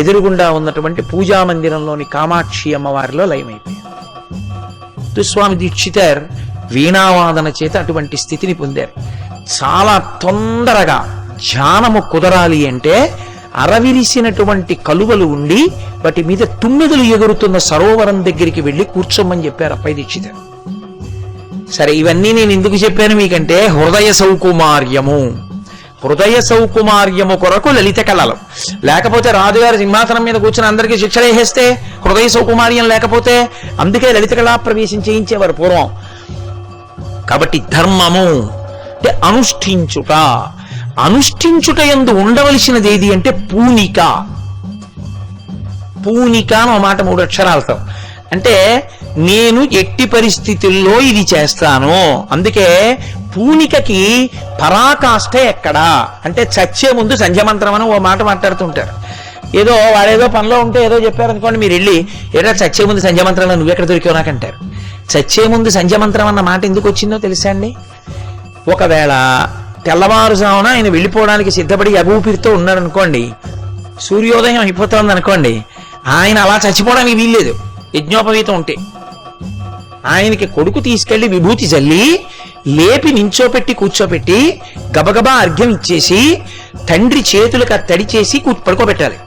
ఎదురుగుండా ఉన్నటువంటి పూజా మందిరంలోని కామాక్షి అమ్మవారిలో లయమైపోయారు. ముత్తుస్వామి దీక్షితర్ వీణావాదన చేత అటువంటి స్థితిని పొందారు. చాలా తొందరగా ధ్యానము కుదరాలి అంటే అరవిరిసినటువంటి కలువలు ఉండి వాటి మీద తుమ్మెదలు ఎగురుతున్న సరోవరం దగ్గరికి వెళ్ళి కూర్చోమని చెప్పారు అప్పై దీక్షితర్. సరే, ఇవన్నీ నేను ఎందుకు చెప్పాను మీకంటే హృదయ సౌకుమార్యము కొరకు లలిత కళలు. లేకపోతే రాజుగారి సింహాసనం మీద కూర్చుని అందరికీ శిక్షణ వేసేస్తే హృదయ సౌకుమార్యం లేకపోతే, అందుకే లలిత కళా ప్రవేశం చేయించేవారు పూర్వం. కాబట్టి ధర్మము అంటే అనుష్ఠించుట యందు ఉండవలసినది ఏది అంటే పూనిక అని మాట 3 అక్షరాలతో. అంటే నేను ఎట్టి పరిస్థితుల్లో ఇది చేస్తాను. అందుకే పూనికకి పరాకాష్ఠ ఎక్కడా అంటే చచ్చే ముందు సంధ్యమంత్రం అని ఓ మాట మాట్లాడుతుంటారు. ఏదో వాడేదో పనిలో ఉంటే ఏదో చెప్పారనుకోండి, మీరు వెళ్ళి ఏదో చచ్చే ముందు సంధ్యమంత్రంలో నువ్వెక్కడ దొరికావు నాకంటారు. చచ్చే ముందు సంధ్యమంత్రం అన్న మాట ఎందుకు వచ్చిందో తెలుసా అండి? ఒకవేళ తెల్లవారుజామున ఆయన వెళ్ళిపోవడానికి సిద్ధపడి అగూపిరితో ఉన్నాడు అనుకోండి, సూర్యోదయం అయిపోతుంది అనుకోండి, ఆయన అలా చచ్చిపోవడానికి వీల్లేదు. యజ్ఞోపవీతం ఉంటే ఆయనకి కొడుకు తీసుకెళ్లి విభూతి జల్లి లేపి నించోపెట్టి కూర్చోపెట్టి గబగబా అర్ఘ్యం ఇచ్చేసి తండ్రి చేతులకు తడి చేసి పడుకోబెట్టాలి.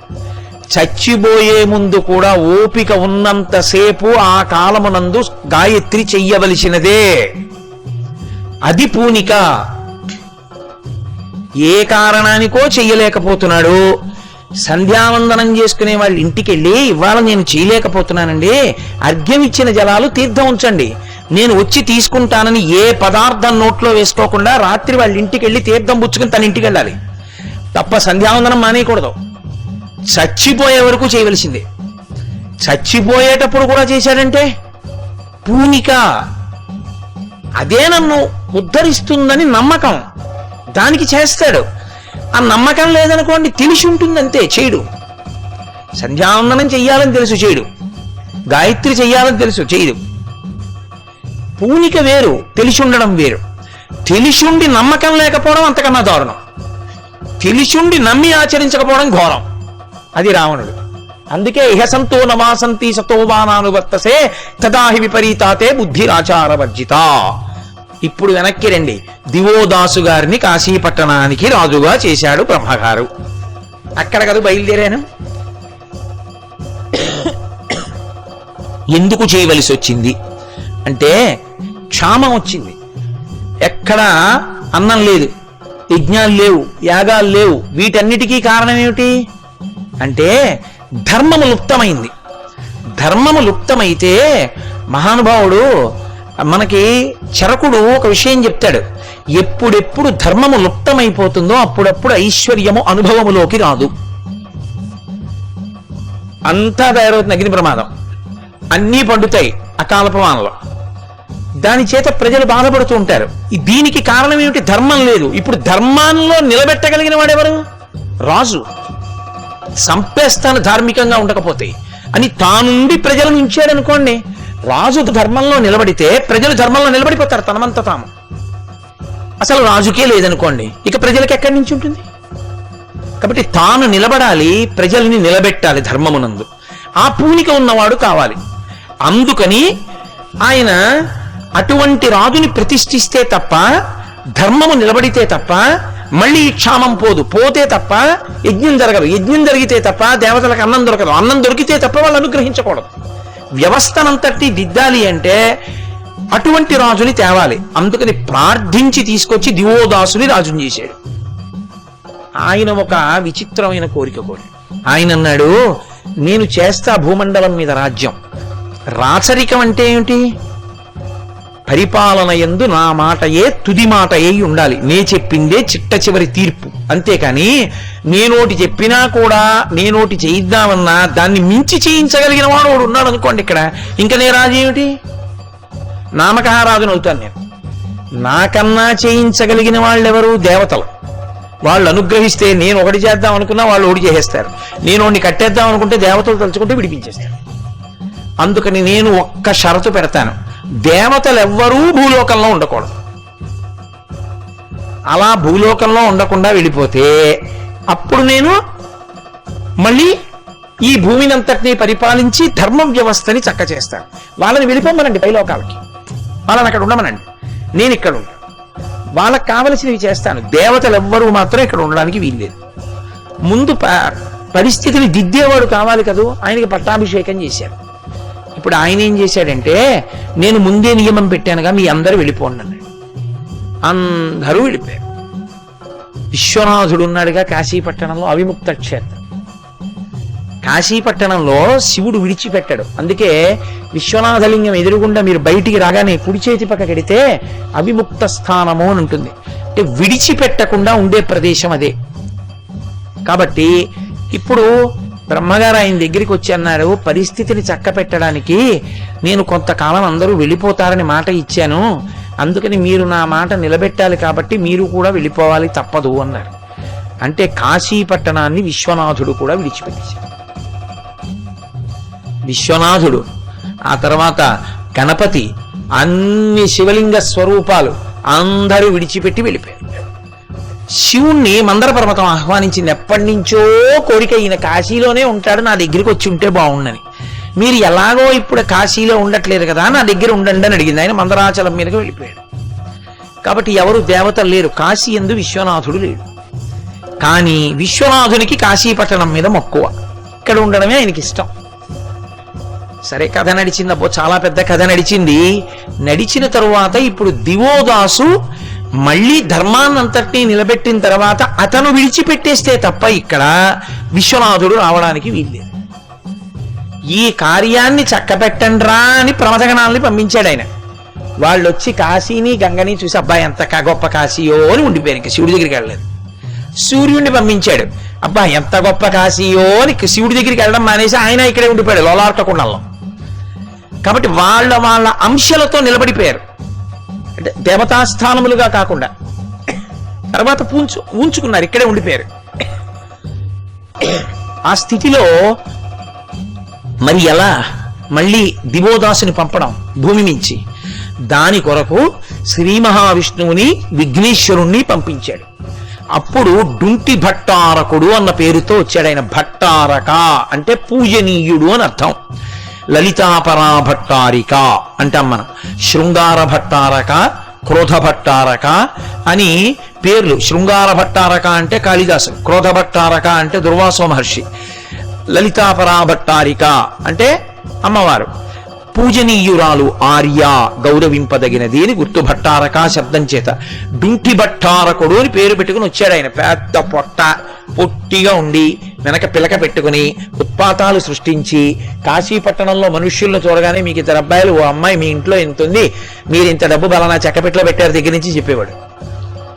చచ్చిపోయే ముందు కూడా ఓపిక ఉన్నంతసేపు ఆ కాలమునందు గాయత్రి చెయ్యవలసినదే. అది పూనిక. ఏ కారణానికో చెయ్యలేకపోతున్నాడు, సంధ్యావందనం చేసుకునే వాళ్ళ ఇంటికి వెళ్ళి ఇవాళ నేను చేయలేకపోతున్నానండి, అర్ఘ్యం ఇచ్చిన జలాలు తీర్థం ఉంచండి, నేను వచ్చి తీసుకుంటానని ఏ పదార్థం నోట్లో వేసుకోకుండా రాత్రి వాళ్ళ ఇంటికి వెళ్ళి తీర్థం పుచ్చుకుని తన ఇంటికి వెళ్ళాలి తప్ప సంధ్యావందనం మానేయకూడదు. చచ్చిపోయే వరకు చేయవలసిందే. చచ్చిపోయేటప్పుడు కూడా చేశాడంటే పూనిక. అదే నన్ను ఉద్ధరిస్తుందని నమ్మకం, దానికి చేస్తాడు. ఆ నమ్మకం లేదనుకోండి, తెలిసి ఉంటుంది అంతే, చేయడు. సంధ్యావందనం చెయ్యాలని తెలుసు, చేయడు. గాయత్రి చెయ్యాలని తెలుసు, చేయదు. పూనిక వేరు, తెలిసి ఉండడం వేరు. తెలిసుండి నమ్మకం లేకపోవడం అంతకన్నా దారుణం. తెలిసుండి నమ్మి ఆచరించకపోవడం ఘోరం. అది రావణుడు. అందుకే ఇహసంతో నమాసంతి సతోవానానువర్తసే తదాహి విపరీతాతే బుద్ధిరాచారవర్జిత. ఇప్పుడు వెనక్కి రండి. దివోదాసు గారిని కాశీపట్టణానికి రాజుగా చేశాడు బ్రహ్మగారు. అక్కడ కదా బయలుదేరాను. ఎందుకు చేయవలసి వచ్చింది అంటే క్షామం వచ్చింది. ఎక్కడ అన్నం లేదు, యజ్ఞాలు లేవు, యాగాలు లేవు. వీటన్నిటికీ కారణం ఏమిటి అంటే ధర్మము లుప్తమైంది. ధర్మము లుప్తమైతే మహానుభావుడు మనకి చరకుడు ఒక విషయం చెప్తాడు. ఎప్పుడెప్పుడు ధర్మము లుప్తమైపోతుందో అప్పుడప్పుడు ఐశ్వర్యము అనుభవములోకి రాదు. అంతా తయారవుతుంది అగ్ని ప్రమాదం, అన్నీ పండుతాయి అకాలపవానలో. దాని చేత ప్రజలు బాధపడుతూ ఉంటారు. దీనికి కారణం ఏమిటి? ధర్మం లేదు. ఇప్పుడు ధర్మాల్లో నిలబెట్టగలిగిన వాడెవరు? రాజు. సంపేస్తాను ధార్మికంగా ఉండకపోతే అని తానుండి ప్రజలను ఉంచాడనుకోండి, రాజు ధర్మంలో నిలబడితే ప్రజలు ధర్మంలో నిలబడిపోతారు తనమంత తాము. అసలు రాజుకే లేదనుకోండి, ఇక ప్రజలకు ఎక్కడి నుంచి ఉంటుంది? కాబట్టి తాను నిలబడాలి, ప్రజల్ని నిలబెట్టాలి ధర్మమునందు. ఆ పూనిక ఉన్నవాడు కావాలి. అందుకని ఆయన అటువంటి రాజుని ప్రతిష్ఠిస్తే తప్ప, ధర్మము నిలబడితే తప్ప మళ్ళీ క్షామం పోతే తప్ప యజ్ఞం జరగదు. యజ్ఞం జరిగితే తప్ప దేవతలకు అన్నం దొరకదు. అన్నం దొరికితే తప్ప వాళ్ళు అనుగ్రహించకూడదు. వ్యవస్థనంతటి దిద్దాలి అంటే అటువంటి రాజుని తేవాలి. అందుకని ప్రార్థించి తీసుకొచ్చి దివోదాసుని రాజుని చేశాడు. ఆయన ఒక విచిత్రమైన కోరిక కోరి ఆయన అన్నాడు, నేను చేస్తా భూమండలం మీద రాజ్యం. రాచరికం అంటే ఏమిటి? పరిపాలన యందు నా మాటయే తుది మాట అయి ఉండాలి. నే చెప్పిందే చిట్ట చివరి తీర్పు. అంతేకాని నేనోటి చెప్పినా కూడా నేనోటి చేయిద్దామన్నా దాన్ని మించి చేయించగలిగిన వాడు వాడు ఉన్నాడు అనుకోండి ఇక్కడ, ఇంకా నే రాజు ఏమిటి? నామకరాజును అవుతాను నేను. నాకన్నా చేయించగలిగిన వాళ్ళెవరు? దేవతలు. వాళ్ళు అనుగ్రహిస్తే నేను ఒకటి చేద్దాం అనుకున్నా వాళ్ళు ఒకటి చేసేస్తారు. నేను ఒకటి కట్టేద్దాం అనుకుంటే దేవతలు తలుచుకుంటే విడిపించేస్తారు. అందుకని నేను ఒక్క షరతు పెడతాను, దేవతలు ఎవ్వరూ భూలోకంలో ఉండకూడదు. అలా భూలోకంలో ఉండకుండా వెళ్ళిపోతే అప్పుడు నేను మళ్ళీ ఈ భూమిని అంతటినీ పరిపాలించి ధర్మ వ్యవస్థని చక్క చేస్తాను. వాళ్ళని వెళ్ళిపోమనండి పైలోకాలకి, వాళ్ళని అక్కడ ఉండమనండి, నేను ఇక్కడ ఉంటాను, వాళ్ళకి కావలసినవి చేస్తాను. దేవతలు ఎవ్వరూ మాత్రం ఇక్కడ ఉండడానికి వీల్లేదు. ముందు పరిస్థితిని దిద్దేవాడు కావాలి కదూ. ఆయనకి పట్టాభిషేకం చేశారు. ఇప్పుడు ఆయన ఏం చేశాడంటే, నేను ముందే నియమం పెట్టానుగా, మీ అందరూ వెళ్ళిపోండి అన్నాడు. అందరూ వెళ్ళిపోయారు. విశ్వనాథుడు ఉన్నాడుగా కాశీపట్టణంలో, అవిముక్త క్షేత్రం. కాశీపట్టణంలో శివుడు విడిచిపెట్టాడు. అందుకే విశ్వనాథలింగం ఎదురుగుండా మీరు బయటికి రాగానే కుడి చేతి పక్క కడితే అవిముక్త స్థానము అని ఉంటుంది. అంటే విడిచిపెట్టకుండా ఉండే ప్రదేశం అదే. కాబట్టి ఇప్పుడు బ్రహ్మగారు ఆయన దగ్గరికి వచ్చి అన్నారు, పరిస్థితిని చక్క పెట్టడానికి నేను కొంతకాలం అందరూ వెళ్ళిపోతారని మాట ఇచ్చాను, అందుకని మీరు నా మాట నిలబెట్టాలి, కాబట్టి మీరు కూడా వెళ్ళిపోవాలి, తప్పదు అన్నారు. అంటే కాశీపట్టణాన్ని విశ్వనాథుడు కూడా విడిచిపెట్టేశాడు. విశ్వనాథుడు, ఆ తర్వాత గణపతి, అన్ని శివలింగ స్వరూపాలు అందరూ విడిచిపెట్టి వెళ్ళిపోయారు. శివుణ్ణి మందర పర్వతం ఆహ్వానించింది. ఎప్పటి నుంచో కోరిక, ఈయన కాశీలోనే ఉంటాడు, నా దగ్గరికి వచ్చి ఉంటే బాగుండని. మీరు ఎలాగో ఇప్పుడు కాశీలో ఉండట్లేదు కదా, నా దగ్గర ఉండండి అని అడిగింది. ఆయన మందరాచలం మీదకి వెళ్ళిపోయాడు. కాబట్టి ఎవరు దేవతలు లేరు, కాశీ యందు విశ్వనాథుడు లేడు. కానీ విశ్వనాథునికి కాశీపట్టణం మీద మక్కువ, ఇక్కడ ఉండడమే ఆయనకి ఇష్టం. సరే, కథ నడిచింది. అబ్బో చాలా పెద్ద కథ నడిచింది. నడిచిన తరువాత ఇప్పుడు దివోదాసు మళ్ళీ ధర్మాన్నంతటినీ నిలబెట్టిన తర్వాత అతను విడిచిపెట్టేస్తే తప్ప ఇక్కడ విశ్వనాథుడు రావడానికి వీల్లేదు. ఈ కార్యాన్ని చక్కబెట్టండ్రా అని ప్రమథగణాలని పంపించాడు ఆయన. వాళ్ళు వచ్చి కాశీని గంగని చూసి, అబ్బాయి ఎంత గొప్ప కాశీయో అని ఉండిపోయారు. ఇంకా శివుడి దగ్గరికి వెళ్ళలేదు. సూర్యుడిని పంపించాడు, అబ్బా ఎంత గొప్ప కాశీయో అని శివుడి దగ్గరికి వెళ్ళడం మానేసి ఆయన ఇక్కడే ఉండిపోయాడు లోలార్కకుండంలో. కాబట్టి వాళ్ళ వాళ్ళ అంశాలతో నిలబడిపోయారు, అంటే దేవతాస్థానములుగా కాకుండా. తర్వాత ఉంచుకున్నారు, ఇక్కడే ఉండిపోయారు. ఆ స్థితిలో మరి ఎలా మళ్ళీ దివోదాసుని పంపడం భూమి నుంచి? దాని కొరకు శ్రీ మహావిష్ణువుని విఘ్నేశ్వరుణ్ణి పంపించాడు. అప్పుడు డుంటి భట్టారకుడు అన్న పేరుతో వచ్చాడు ఆయన. భట్టారక అంటే పూజనీయుడు అని అర్థం. లలితాపరా భట్టారిక అంటాం మనం. శృంగార భట్టారక, క్రోధ భట్టారక అని పేర్లు. శృంగార భట్టారక అంటే కాళిదాసు, క్రోధ భట్టారక అంటే దుర్వాసో మహర్షి, లలితాపరా భట్టారిక అంటే అమ్మవారు. పూజనీయురాలు, ఆర్య, గౌరవింపదగినది అని గుర్తు భట్టారక శబ్దం చేత. డుంటి భట్టారకుడు అని పేరు పెట్టుకుని వచ్చాడు ఆయన. పెద్ద పొట్టిగా ఉండి వెనక పిలక పెట్టుకుని ఉత్పాతాలు సృష్టించి కాశీపట్టణంలో మనుష్యులను చూడగానే, మీకు ఇద్దరు అబ్బాయిలు, ఓ అమ్మాయి మీ ఇంట్లో ఎంత ఉంది, మీరు ఇంత డబ్బు బలానా చెక్కపెట్లో పెట్టారు దగ్గర నుంచి చెప్పేవాడు.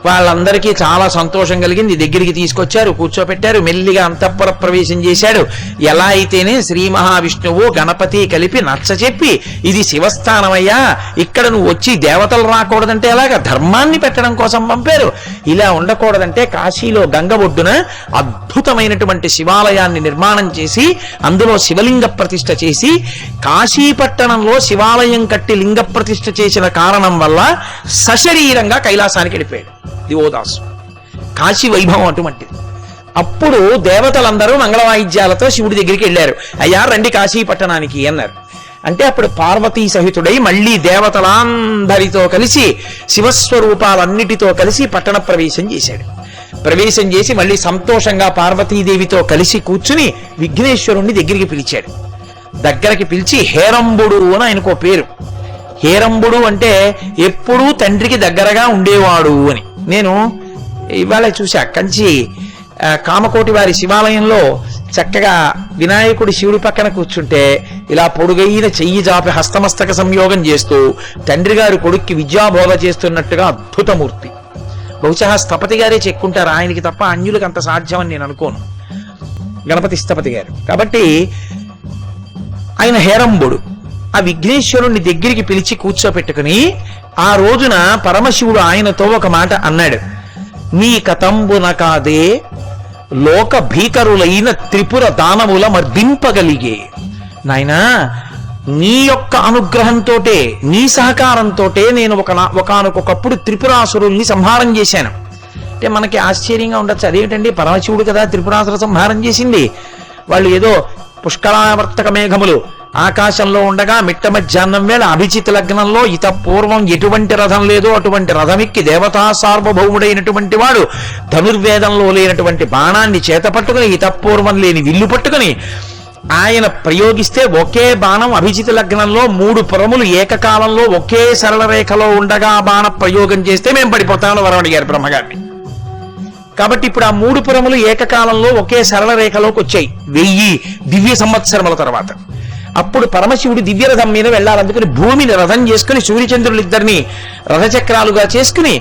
వాళ్ళందరికీ చాలా సంతోషం కలిగింది. దగ్గరికి తీసుకొచ్చారు, కూర్చోపెట్టారు, మెల్లిగా అంతఃపుర ప్రవేశం చేశాడు. ఎలా అయితేనే శ్రీ మహావిష్ణువు గణపతి కలిపి నచ్చచెప్పి, ఇది శివస్థానమయ్యా, ఇక్కడ నువ్వు వచ్చి దేవతలు రాకూడదంటే ఎలాగా, ధర్మాన్ని పెట్టడం కోసం పంపారు. ఇలా ఉండకూడదంటే కాశీలో గంగ ఒడ్డున అద్భుతమైనటువంటి శివాలయాన్ని నిర్మాణం చేసి అందులో శివలింగ ప్రతిష్ఠ చేసి, కాశీపట్టణంలో శివాలయం కట్టి లింగ ప్రతిష్ఠ చేసిన కారణం వల్ల సశరీరంగా కైలాసానికి వెళ్ళిపోయాడు దివోదాసు. కాశీ వైభవం అటువంటిది. అప్పుడు దేవతలందరూ మంగళవాయిద్యాలతో శివుడి దగ్గరికి వెళ్ళారు. అయ్యా రండి కాశీ పట్టణానికి అన్నారు. అంటే అప్పుడు పార్వతీ సహితుడై మళ్ళీ దేవతలందరితో కలిసి శివస్వరూపాలన్నిటితో కలిసి పట్టణ ప్రవేశం చేశాడు. ప్రవేశం చేసి మళ్ళీ సంతోషంగా పార్వతీదేవితో కలిసి కూర్చుని విఘ్నేశ్వరుణ్ణి దగ్గరికి పిలిచాడు. దగ్గరికి పిలిచి హేరంబుడు అని ఆయనకో పేరు. హేరంబుడు అంటే ఎప్పుడూ తండ్రికి దగ్గరగా ఉండేవాడు అని. నేను ఇవాళ చూసా, కంచి కామకోటి వారి శివాలయంలో చక్కగా వినాయకుడి శివుడి పక్కన కూర్చుంటే ఇలా పొడుగైన చెయ్యి జాపి హస్తమస్తక సంయోగం చేస్తూ తండ్రి గారు కొడుక్కి విద్యాబోధ చేస్తున్నట్టుగా అద్భుతమూర్తి. బహుశా స్థపతి గారే చెక్కుంటారు, ఆయనకి తప్ప అన్యులకు అంత సాధ్యమని నేను అనుకోను, గణపతి స్థపతి గారు. కాబట్టి ఆయన హేరంబుడు. ఆ విఘ్నేశ్వరుణ్ణి దగ్గరికి పిలిచి కూర్చోపెట్టుకుని ఆ రోజున పరమశివుడు ఆయనతో ఒక మాట అన్నాడు. నీ కతంబున కాదే లోక భీకరులైన త్రిపుర దానవుల మర్దింపగలిగే. నాయనా, నీ యొక్క అనుగ్రహంతో, నీ సహకారంతో నేను ఒకానొకప్పుడు త్రిపురాసురుల్ని సంహారం చేశాను. అంటే మనకి ఆశ్చర్యంగా ఉండొచ్చు, అదేమిటండి పరమశివుడు కదా త్రిపురాసుర సంహారం చేసింది. వాళ్ళు ఏదో పుష్కరావర్తక మేఘములు ఆకాశంలో ఉండగా మిట్ట మధ్యాహ్నం వేళ అభిజిత్ లగ్నంలో ఇత పూర్వం ఎటువంటి రథం లేదో అటువంటి రథమిక్కి దేవతా సార్వభౌముడైనటువంటి వాడు ధనుర్వేదంలో లేనటువంటి బాణాన్ని చేత పట్టుకుని ఇతపూర్వం లేని విల్లు పట్టుకుని ఆయన ప్రయోగిస్తే ఒకే బాణం అభిజిత్ లగ్నంలో 3 పురములు ఏకకాలంలో ఒకే సరళ రేఖలో ఉండగా బాణ ప్రయోగం చేస్తే మేము పడిపోతామని వరం అడిగారు బ్రహ్మగారిని. కాబట్టి ఇప్పుడు ఆ 3 పురములు ఏకకాలంలో ఒకే సరళ రేఖలోకి వచ్చాయి 1000 దివ్య సంవత్సరముల తర్వాత. అప్పుడు పరమశివుడు దివ్యరథం మీద వెళ్ళాలందుకని భూమిని రథం చేసుకుని సూర్యచంద్రులిద్దరిని రథచక్రాలుగా చేసుకుని,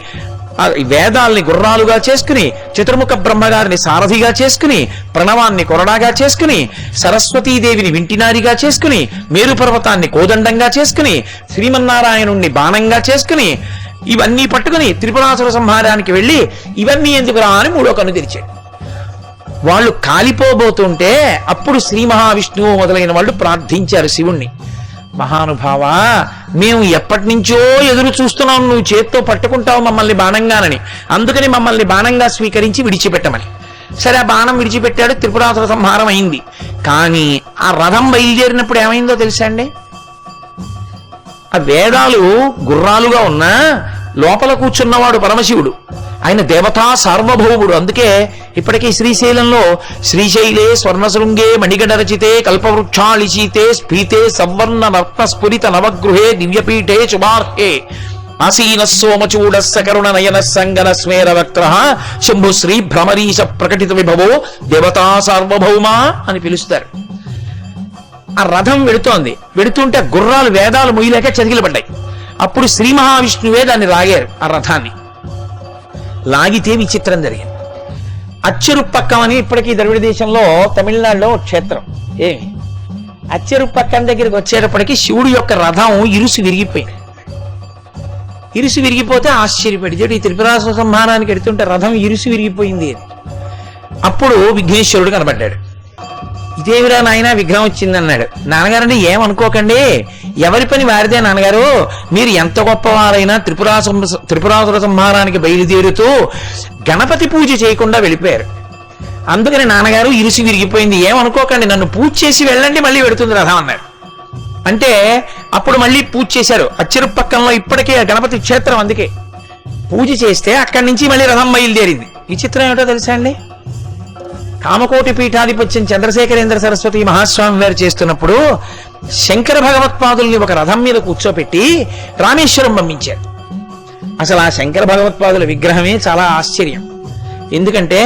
వేదాల్ని గుర్రాలుగా చేసుకుని, చతుర్ముఖ బ్రహ్మగారిని సారథిగా చేసుకుని, ప్రణవాన్ని కొరడాగా చేసుకుని, సరస్వతీదేవిని వింటినారిగా చేసుకుని, మేరు పర్వతాన్ని కోదండంగా చేసుకుని, శ్రీమన్నారాయణుణ్ణి బాణంగా చేసుకుని, ఇవన్నీ పట్టుకుని త్రిపురాసుర సంహారానికి వెళ్ళి ఇవన్నీ ఎందుకురా అని 3వ కన్ను తెరిచాడు. వాళ్ళు కాలిపోబోతుంటే అప్పుడు శ్రీ మహావిష్ణువు మొదలైన వాళ్ళు ప్రార్థించారు శివుణ్ణి. మహానుభావా, మేము ఎప్పటి నుంచో ఎదురు చూస్తున్నాం, నువ్వు చేత్తో పట్టుకుంటావు మమ్మల్ని బాణంగానని, అందుకని మమ్మల్ని బాణంగా స్వీకరించి విడిచిపెట్టమని. సరే, ఆ బాణం విడిచిపెట్టాడు, త్రిపురాసుర సంహారం అయింది. కానీ ఆ రథం బయలుదేరినప్పుడు ఏమైందో తెలుసా అండి? ఆ వేదాలు గుర్రాలుగా ఉన్నా లోపల కూర్చున్నవాడు పరమశివుడు, ఆయన దేవతా సార్వభౌముడు. అందుకే ఇప్పటికీ శ్రీశైలంలో శ్రీశైలే స్వర్ణశృంగే మణిగణ రచితే కల్పవృక్షాళిశీతే స్ఫీతే సవర్ణ రత్న స్ఫురిత నవగృహే దివ్యపీఠే శుభార్హే ఆసీన సోమచూడ సకరుణ నయన సంగన స్మేర వక్త్ర శంభు శ్రీ భ్రమరీశ ప్రకటిత విభవో దేవతా సార్వభౌమా అని పిలుస్తారు. ఆ రథం వెడుతోంది, వెడుతుంటే గుర్రాలు వేదాలు మొయ్యలేక చతికిలు పడ్డాయి. అప్పుడు శ్రీ మహావిష్ణువే దాన్ని లాగారు. ఆ రథాన్ని లాగితే విచిత్రం జరిగింది. అచ్చెరుపక్కం అని ఇప్పటికీ ద్రవిడ దేశంలో తమిళనాడులో క్షేత్రం. ఏమి అచ్చెరుపక్కం దగ్గరికి వచ్చేటప్పటికి శివుడి యొక్క రథం ఇరుసు విరిగిపోయింది. ఇరుసు విరిగిపోతే ఆశ్చర్యపడి ఈ త్రిపురాసుర సంహారానికి ఎడుతుంటే రథం ఇరుసు విరిగిపోయింది అని. అప్పుడు విఘ్నేశ్వరుడు కనబడ్డాడు. ఇదేమిరా నాయన విగ్రహం వచ్చిందన్నాడు. నాన్నగారండి ఏమనుకోకండి, ఎవరి పని వారిదే నాన్నగారు, మీరు ఎంత గొప్పవారైనా త్రిపురాసుర సంహారానికి బయలుదేరుతూ గణపతి పూజ చేయకుండా వెళ్ళిపోయారు. అందుకని నాన్నగారు ఇరుసు విరిగిపోయింది, ఏమనుకోకండి, నన్ను పూజ చేసి వెళ్ళండి, మళ్ళీ వెడుతుంది రథం అన్నాడు. అంటే అప్పుడు మళ్ళీ పూజ చేశారు. అచ్చెరుపక్కంలో ఇప్పటికే గణపతి క్షేత్రం, అందుకే పూజ చేస్తే అక్కడి నుంచి మళ్ళీ రథం బయలుదేరింది. విచిత్రం ఏమిటో తెలుసా అండి? కామకోటి పీఠాధిపత్యం చంద్రశేఖరేంద్ర సరస్వతి మహాస్వామి వారు చేస్తున్నప్పుడు శంకర భగవత్పాదుల్ని ఒక రథం మీద కూర్చోపెట్టి రామేశ్వరం పంపించారు. అసలు ఆ శంకర భగవత్పాదుల విగ్రహమే చాలా ఆశ్చర్యం. ఎందుకంటే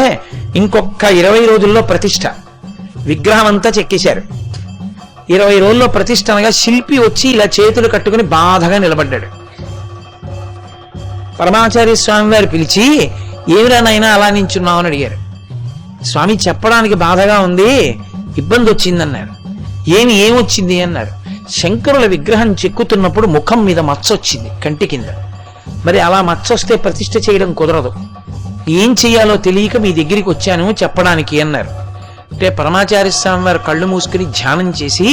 ఇంకొక 20 రోజుల్లో ప్రతిష్ఠ, విగ్రహం అంతా చెక్కేశారు. 20 రోజుల్లో ప్రతిష్ఠ అనగా శిల్పి వచ్చి ఇలా చేతులు కట్టుకుని బాధగా నిలబడ్డాడు. పరమాచార్య స్వామి వారు పిలిచి, ఏమిరా నాయనా అలా నించున్నావు అని అడిగారు. స్వామి చెప్పడానికి బాధగా ఉంది, ఇబ్బంది వచ్చిందన్నారు. ఏమొచ్చింది అన్నారు. శంకరుల విగ్రహం చెక్కుతున్నప్పుడు ముఖం మీద మచ్చ వచ్చింది, కంటి కింద. మరి అలా మచ్చ వస్తే ప్రతిష్ఠ చేయడం కుదరదు, ఏం చెయ్యాలో తెలియక మీ దగ్గరికి వచ్చాను చెప్పడానికి అన్నారు. అంటే పరమాచార్య స్వామి వారు కళ్ళు మూసుకుని ధ్యానం చేసి,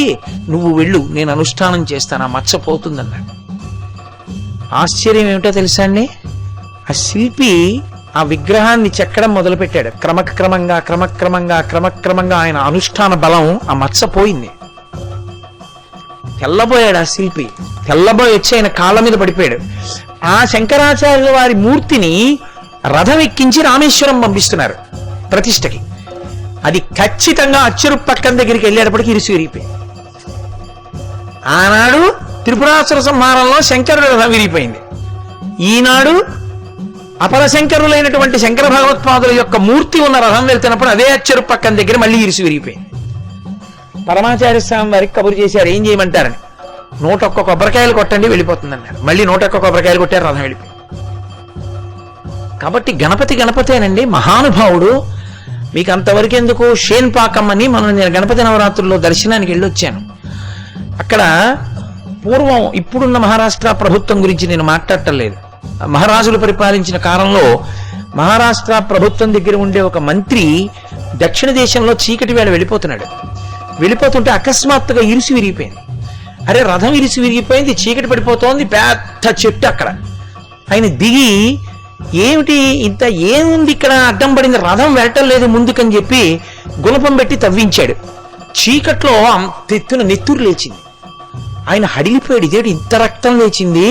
నువ్వు వెళ్ళు, నేను అనుష్ఠానం చేస్తాను, ఆ మచ్చ పోతుందన్నాడు. ఆశ్చర్యం ఏమిటో తెలుసా అండి, ఆ శిల్పి ఆ విగ్రహాన్ని చెక్కడం మొదలుపెట్టాడు. క్రమక్రమంగా ఆయన అనుష్ఠాన బలం ఆ మచ్చ పోయింది. తెల్లబోయాడు ఆ శిల్పి. తెల్లబోయి వచ్చి ఆయన కాళ్ళ మీద పడిపోయాడు. ఆ శంకరాచార్యుల వారి మూర్తిని రథం ఎక్కించి రామేశ్వరం పంపిస్తున్నారు ప్రతిష్టకి. అది ఖచ్చితంగా అచ్చెరు పక్కన దగ్గరికి వెళ్ళేటప్పటికి ఇరుసు విరిగిపోయింది. ఆనాడు త్రిపురాసుర సంహారంలో శంకరుడు రథం విరిగిపోయింది. ఈనాడు అపరశంకరులైనటువంటి శంకర భగవత్పాదుల యొక్క మూర్తి ఉన్న రథం వెళ్తున్నప్పుడు అదే అచ్చెరు పక్కన దగ్గర మళ్ళీ ఇరుసు విరిగిపోయింది. పరమాచార్య స్వామి వారికి కబురు చేశారు, ఏం చేయమంటారని. 101 కొబ్బరికాయలు కొట్టండి వెళ్ళిపోతుంది అన్నారు. మళ్ళీ 101 కొబ్బరికాయలు కొట్టారు, రథం వెళ్ళిపోయింది. కాబట్టి గణపతేనండి, మహానుభావుడు. మీకు అంతవరకు ఎందుకు, షేన్పాకం అని నేను గణపతి నవరాత్రుల్లో దర్శనానికి వెళ్ళొచ్చాను. అక్కడ పూర్వం ఇప్పుడున్న మహారాష్ట్ర ప్రభుత్వం గురించి నేను మాట్లాడటం లేదు. మహారాజులు పరిపాలించిన కాలంలో మహారాష్ట్ర ప్రభుత్వం దగ్గర ఉండే ఒక మంత్రి దక్షిణ దేశంలో చీకటి వేళ వెళ్ళిపోతుంటే అకస్మాత్తుగా ఇరుసు విరిగిపోయింది. అరే రథం ఇరుసు విరిగిపోయింది, చీకటి పడిపోతోంది, పెద్ద చెట్టు అక్కడ. ఆయన దిగి, ఏమిటి ఇంత ఏముంది ఇక్కడ, అడ్డం పడింది, రథం వెళ్ళటం లేదు ముందుకని చెప్పి గుణపం పెట్టి తవ్వించాడు. చీకట్లో అంతెత్తున నెత్తురు లేచింది. ఆయన హడిలిపోయాడు, ఇదేంటి ఇంత రక్తం లేచింది,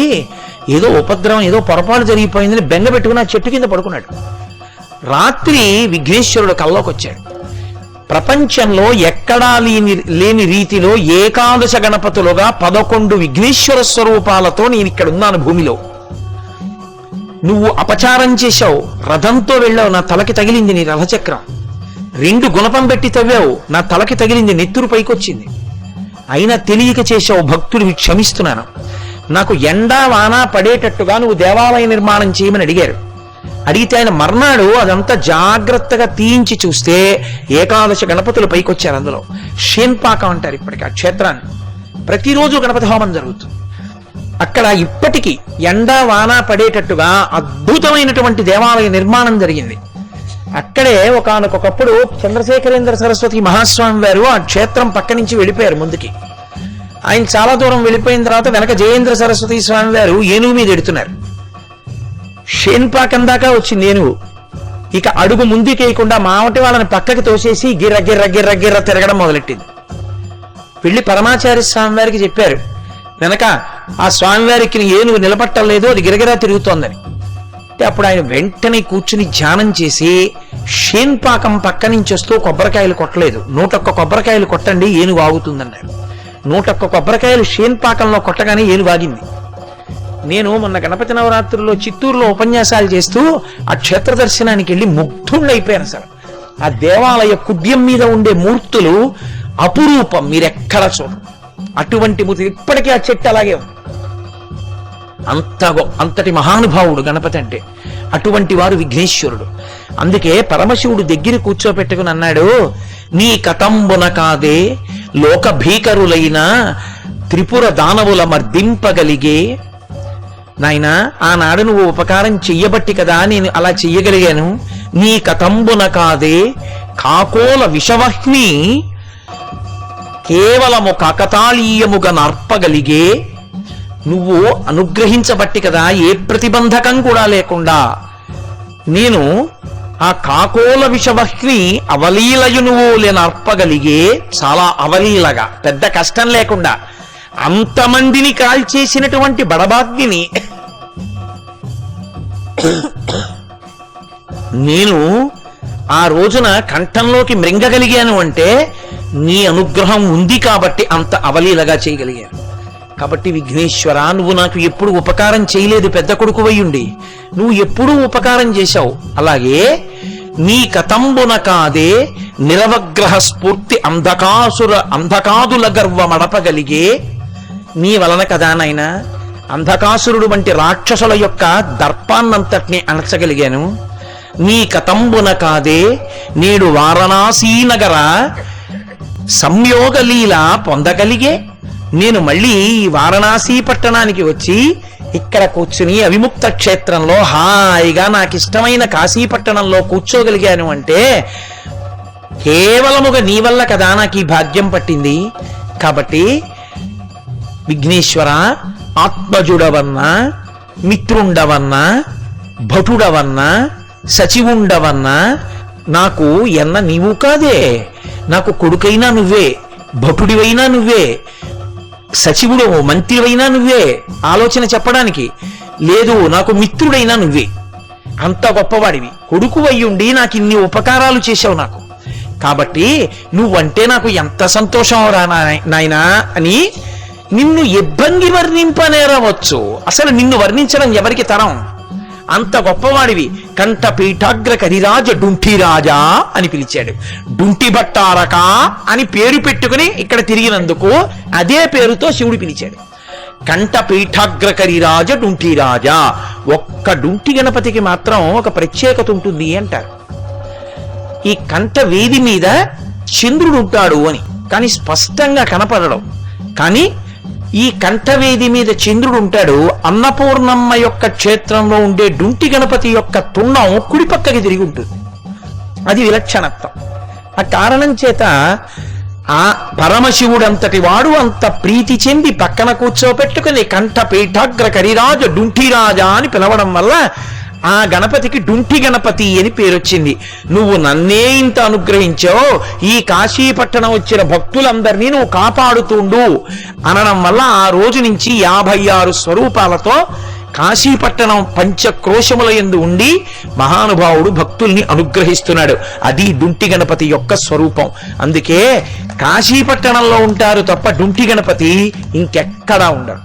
ఏదో ఉపద్రవం, ఏదో పొరపాటు జరిగిపోయిందని బెంగ పెట్టుకుని ఆ చెట్టు కింద పడుకున్నాడు. రాత్రి విఘ్నేశ్వరుడు కల్లోకి వచ్చాడు. ప్రపంచంలో ఎక్కడా లేని రీతిలో ఏకాదశ గణపతులుగా 11 విఘ్నేశ్వర స్వరూపాలతో నేను ఇక్కడ ఉన్నాను భూమిలో. నువ్వు అపచారం చేశావు, రథంతో వెళ్ళావు, నా తలకి తగిలింది నీ రథచక్రం. 2 గుణపం పెట్టి తవ్వావు, నా తలకి తగిలింది, నెత్తురు పైకొచ్చింది. అయినా తెలియక చేశావు, భక్తుడివి క్షమిస్తున్నాను. నాకు ఎండా వాన పడేటట్టుగా నువ్వు దేవాలయ నిర్మాణం చేయమని అడిగితే ఆయన మర్నాడు అదంతా జాగ్రత్తగా తీయించి చూస్తే ఏకాదశ గణపతులు పైకొచ్చారు. అందులో షేన్పాకం అంటారు ఇప్పటికీ ఆ క్షేత్రాన్ని. ప్రతిరోజు గణపతి హోమం జరుగుతుంది అక్కడ. ఇప్పటికీ ఎండా వాన పడేటట్టుగా అద్భుతమైనటువంటి దేవాలయ నిర్మాణం జరిగింది. అక్కడే ఒకానొకప్పుడు చంద్రశేఖరేంద్ర సరస్వతి మహాస్వామి వారు ఆ క్షేత్రం పక్క నుంచి వెళ్ళిపోయారు ముందుకి. ఆయన చాలా దూరం వెళ్ళిపోయిన తర్వాత వెనక జయేంద్ర సరస్వతి స్వామి వారు ఏనుగు మీద ఎడుతున్నారు. షేన్పాకం దాకా వచ్చింది ఏనుగు. ఇక అడుగు ముందుకేయకుండా మావటి వాళ్ళని పక్కకి తోసేసి గిర్ర గిర్ర గిర్ర గిర్ర తిరగడం మొదలెట్టింది. వెళ్ళి పరమాచార్య స్వామి వారికి చెప్పారు, వెనక ఆ స్వామివారికి ఏనుగు నిలబట్టలేదు, అది గిరగిరా తిరుగుతోందని. అప్పుడు ఆయన వెంటనే కూర్చుని ధ్యానం చేసి షేన్పాకం పక్క నుంచి వస్తూ కొబ్బరికాయలు కొట్టలేదు, 101 కొబ్బరికాయలు కొట్టండి ఏనుగు ఆగుతుందన్నారు. 101 కొబ్బరికాయలు షేన్పాకంలో కొట్టగానే ఏనుగు ఆగింది. నేను మొన్న గణపతి నవరాత్రుల్లో చిత్తూరులో ఉపన్యాసాలు చేస్తూ ఆ క్షేత్ర దర్శనానికి వెళ్ళి ముగ్ధుళ్ళైపోయాను. అసలు ఆ దేవాలయ కుడ్యం మీద ఉండే మూర్తులు అపురూపం, మీరెక్కడ చూడరు అటువంటి మూర్తి. ఇప్పటికీ ఆ చెట్టు అలాగే ఉంది. అంతటి మహానుభావుడు గణపతి అంటే. అటువంటి వారు విఘ్నేశ్వరుడు. అందుకే పరమశివుడు దగ్గర కూర్చోపెట్టుకుని అన్నాడు, నీ కతంబున కాదే లోక భీకరులైన త్రిపుర దానవుల మర్దింపగలిగే. నాయనా, ఆనాడు నువ్వు ఉపకారం చెయ్యబట్టి కదా నేను అలా చెయ్యగలిగాను. నీ కతంబున కాదే కాకోల విషవహ్ని కేవలము కాకతాళీయముగా నర్పగలిగే. నువ్వు అనుగ్రహించబట్టి కదా, ఏ ప్రతిబంధకం కూడా లేకుండా నేను ఆ కాకోల విషవహ్ని అవలీలయు నువ్వు లేనర్పగలిగే. చాలా అవలీలగా, పెద్ద కష్టం లేకుండా అంతమందిని కాల్చేసినటువంటి బడబాగ్ని నేను ఆ రోజున కంఠంలోకి మృంగగలిగాను అంటే నీ అనుగ్రహం ఉంది కాబట్టి అంత అవలీలగా చేయగలిగాను. కాబట్టి విఘ్నేశ్వర, నువ్వు నాకు ఎప్పుడు ఉపకారం చేయలేదు, పెద్ద కొడుకువై ఉండి నువ్వు ఎప్పుడూ ఉపకారం చేశావు. అలాగే నీ కతంబున కాదే నిరవగ్రహ స్ఫూర్తి అంధకాదుల గర్వ మడపగలిగే. నీ వలన కదా నాయనా అంధకాసురుడు వంటి రాక్షసుల యొక్క దర్పాన్నంతటిని అణచగలిగాను. నీ కతంబున కాదే నేడు వారణాసీ నగర సంయోగ లీల పొందగలిగే. నేను మళ్ళీ ఈ వారణాసీ పట్టణానికి వచ్చి ఇక్కడ కూర్చుని అవిముక్త క్షేత్రంలో హాయిగా నాకు ఇష్టమైన కాశీపట్టణంలో కూర్చోగలిగాను అంటే కేవలముగా నీ వల్ల కదా నాకు ఈ భాగ్యం పట్టింది. కాబట్టి విఘ్నేశ్వర, ఆత్మజుడవన్నా, మిత్రుండవన్నా, భటుడవన్నా, సచివుండవన్నా నాకు ఎన్న నీవు కాదే. నాకు కొడుకైనా నువ్వే, భటుడివైనా నువ్వే, సచివుడు మంత్రివైనా నువ్వే. ఆలోచన చెప్పడానికి లేదు, నాకు మిత్రుడైనా నువ్వే. అంత గొప్పవాడివి. కొడుకు అయ్యుండి నాకు ఇన్ని ఉపకారాలు చేశావు నాకు. కాబట్టి నువ్వంటే నాకు ఎంత సంతోషం రా నాయనా అని నిన్ను ఇబ్బంది వర్ణింపనేరవచ్చు. అసలు నిన్ను వర్ణించడం ఎవరికి తరం? అంత గొప్పవాడివి. కంఠ పీఠాగ్ర కరిరాజ డుంఠిరాజా అని పిలిచాడు. డుంటి భట్టారక అని పేరు పెట్టుకుని ఇక్కడ తిరిగినందుకు అదే పేరుతో శివుడు పిలిచాడు. కంఠ పీఠాగ్ర కరిరాజ డుంఠిరాజా. ఒక్క డుంటి గణపతికి మాత్రం ఒక ప్రత్యేకత ఉంటుంది అంటారు. ఈ కంఠ వేది మీద చంద్రుడు ఉంటాడు అని, కానీ స్పష్టంగా కనపడడం. కానీ ఈ కంఠవేది మీద చంద్రుడు ఉంటాడు. అన్నపూర్ణమ్మ యొక్క క్షేత్రంలో ఉండే డుంటి గణపతి యొక్క తుండం కుడి పక్కకి తిరిగి ఉంటుంది. అది విలక్షణత్వం. ఆ కారణం చేత ఆ పరమశివుడంతటి వాడు అంత ప్రీతి చెంది పక్కన కూర్చోపెట్టుకుని కంఠ పీఠాగ్ర కరిరాజ డుంఠిరాజా అని పిలవడం వల్ల ఆ గణపతికి డుంటి గణపతి అని పేరొచ్చింది. నువ్వు నన్నే ఇంత అనుగ్రహించావు, ఈ కాశీపట్టణం వచ్చిన భక్తులందరినీ నువ్వు కాపాడుతుండు అనడం వల్ల ఆ రోజు నుంచి 56 స్వరూపాలతో కాశీపట్టణం పంచక్రోశముల యందు ఉండి మహానుభావుడు భక్తుల్ని అనుగ్రహిస్తున్నాడు. అది డుంటి గణపతి యొక్క స్వరూపం. అందుకే కాశీపట్టణంలో ఉంటారు తప్ప డుంటి గణపతి ఇంకెక్కడా ఉండరు.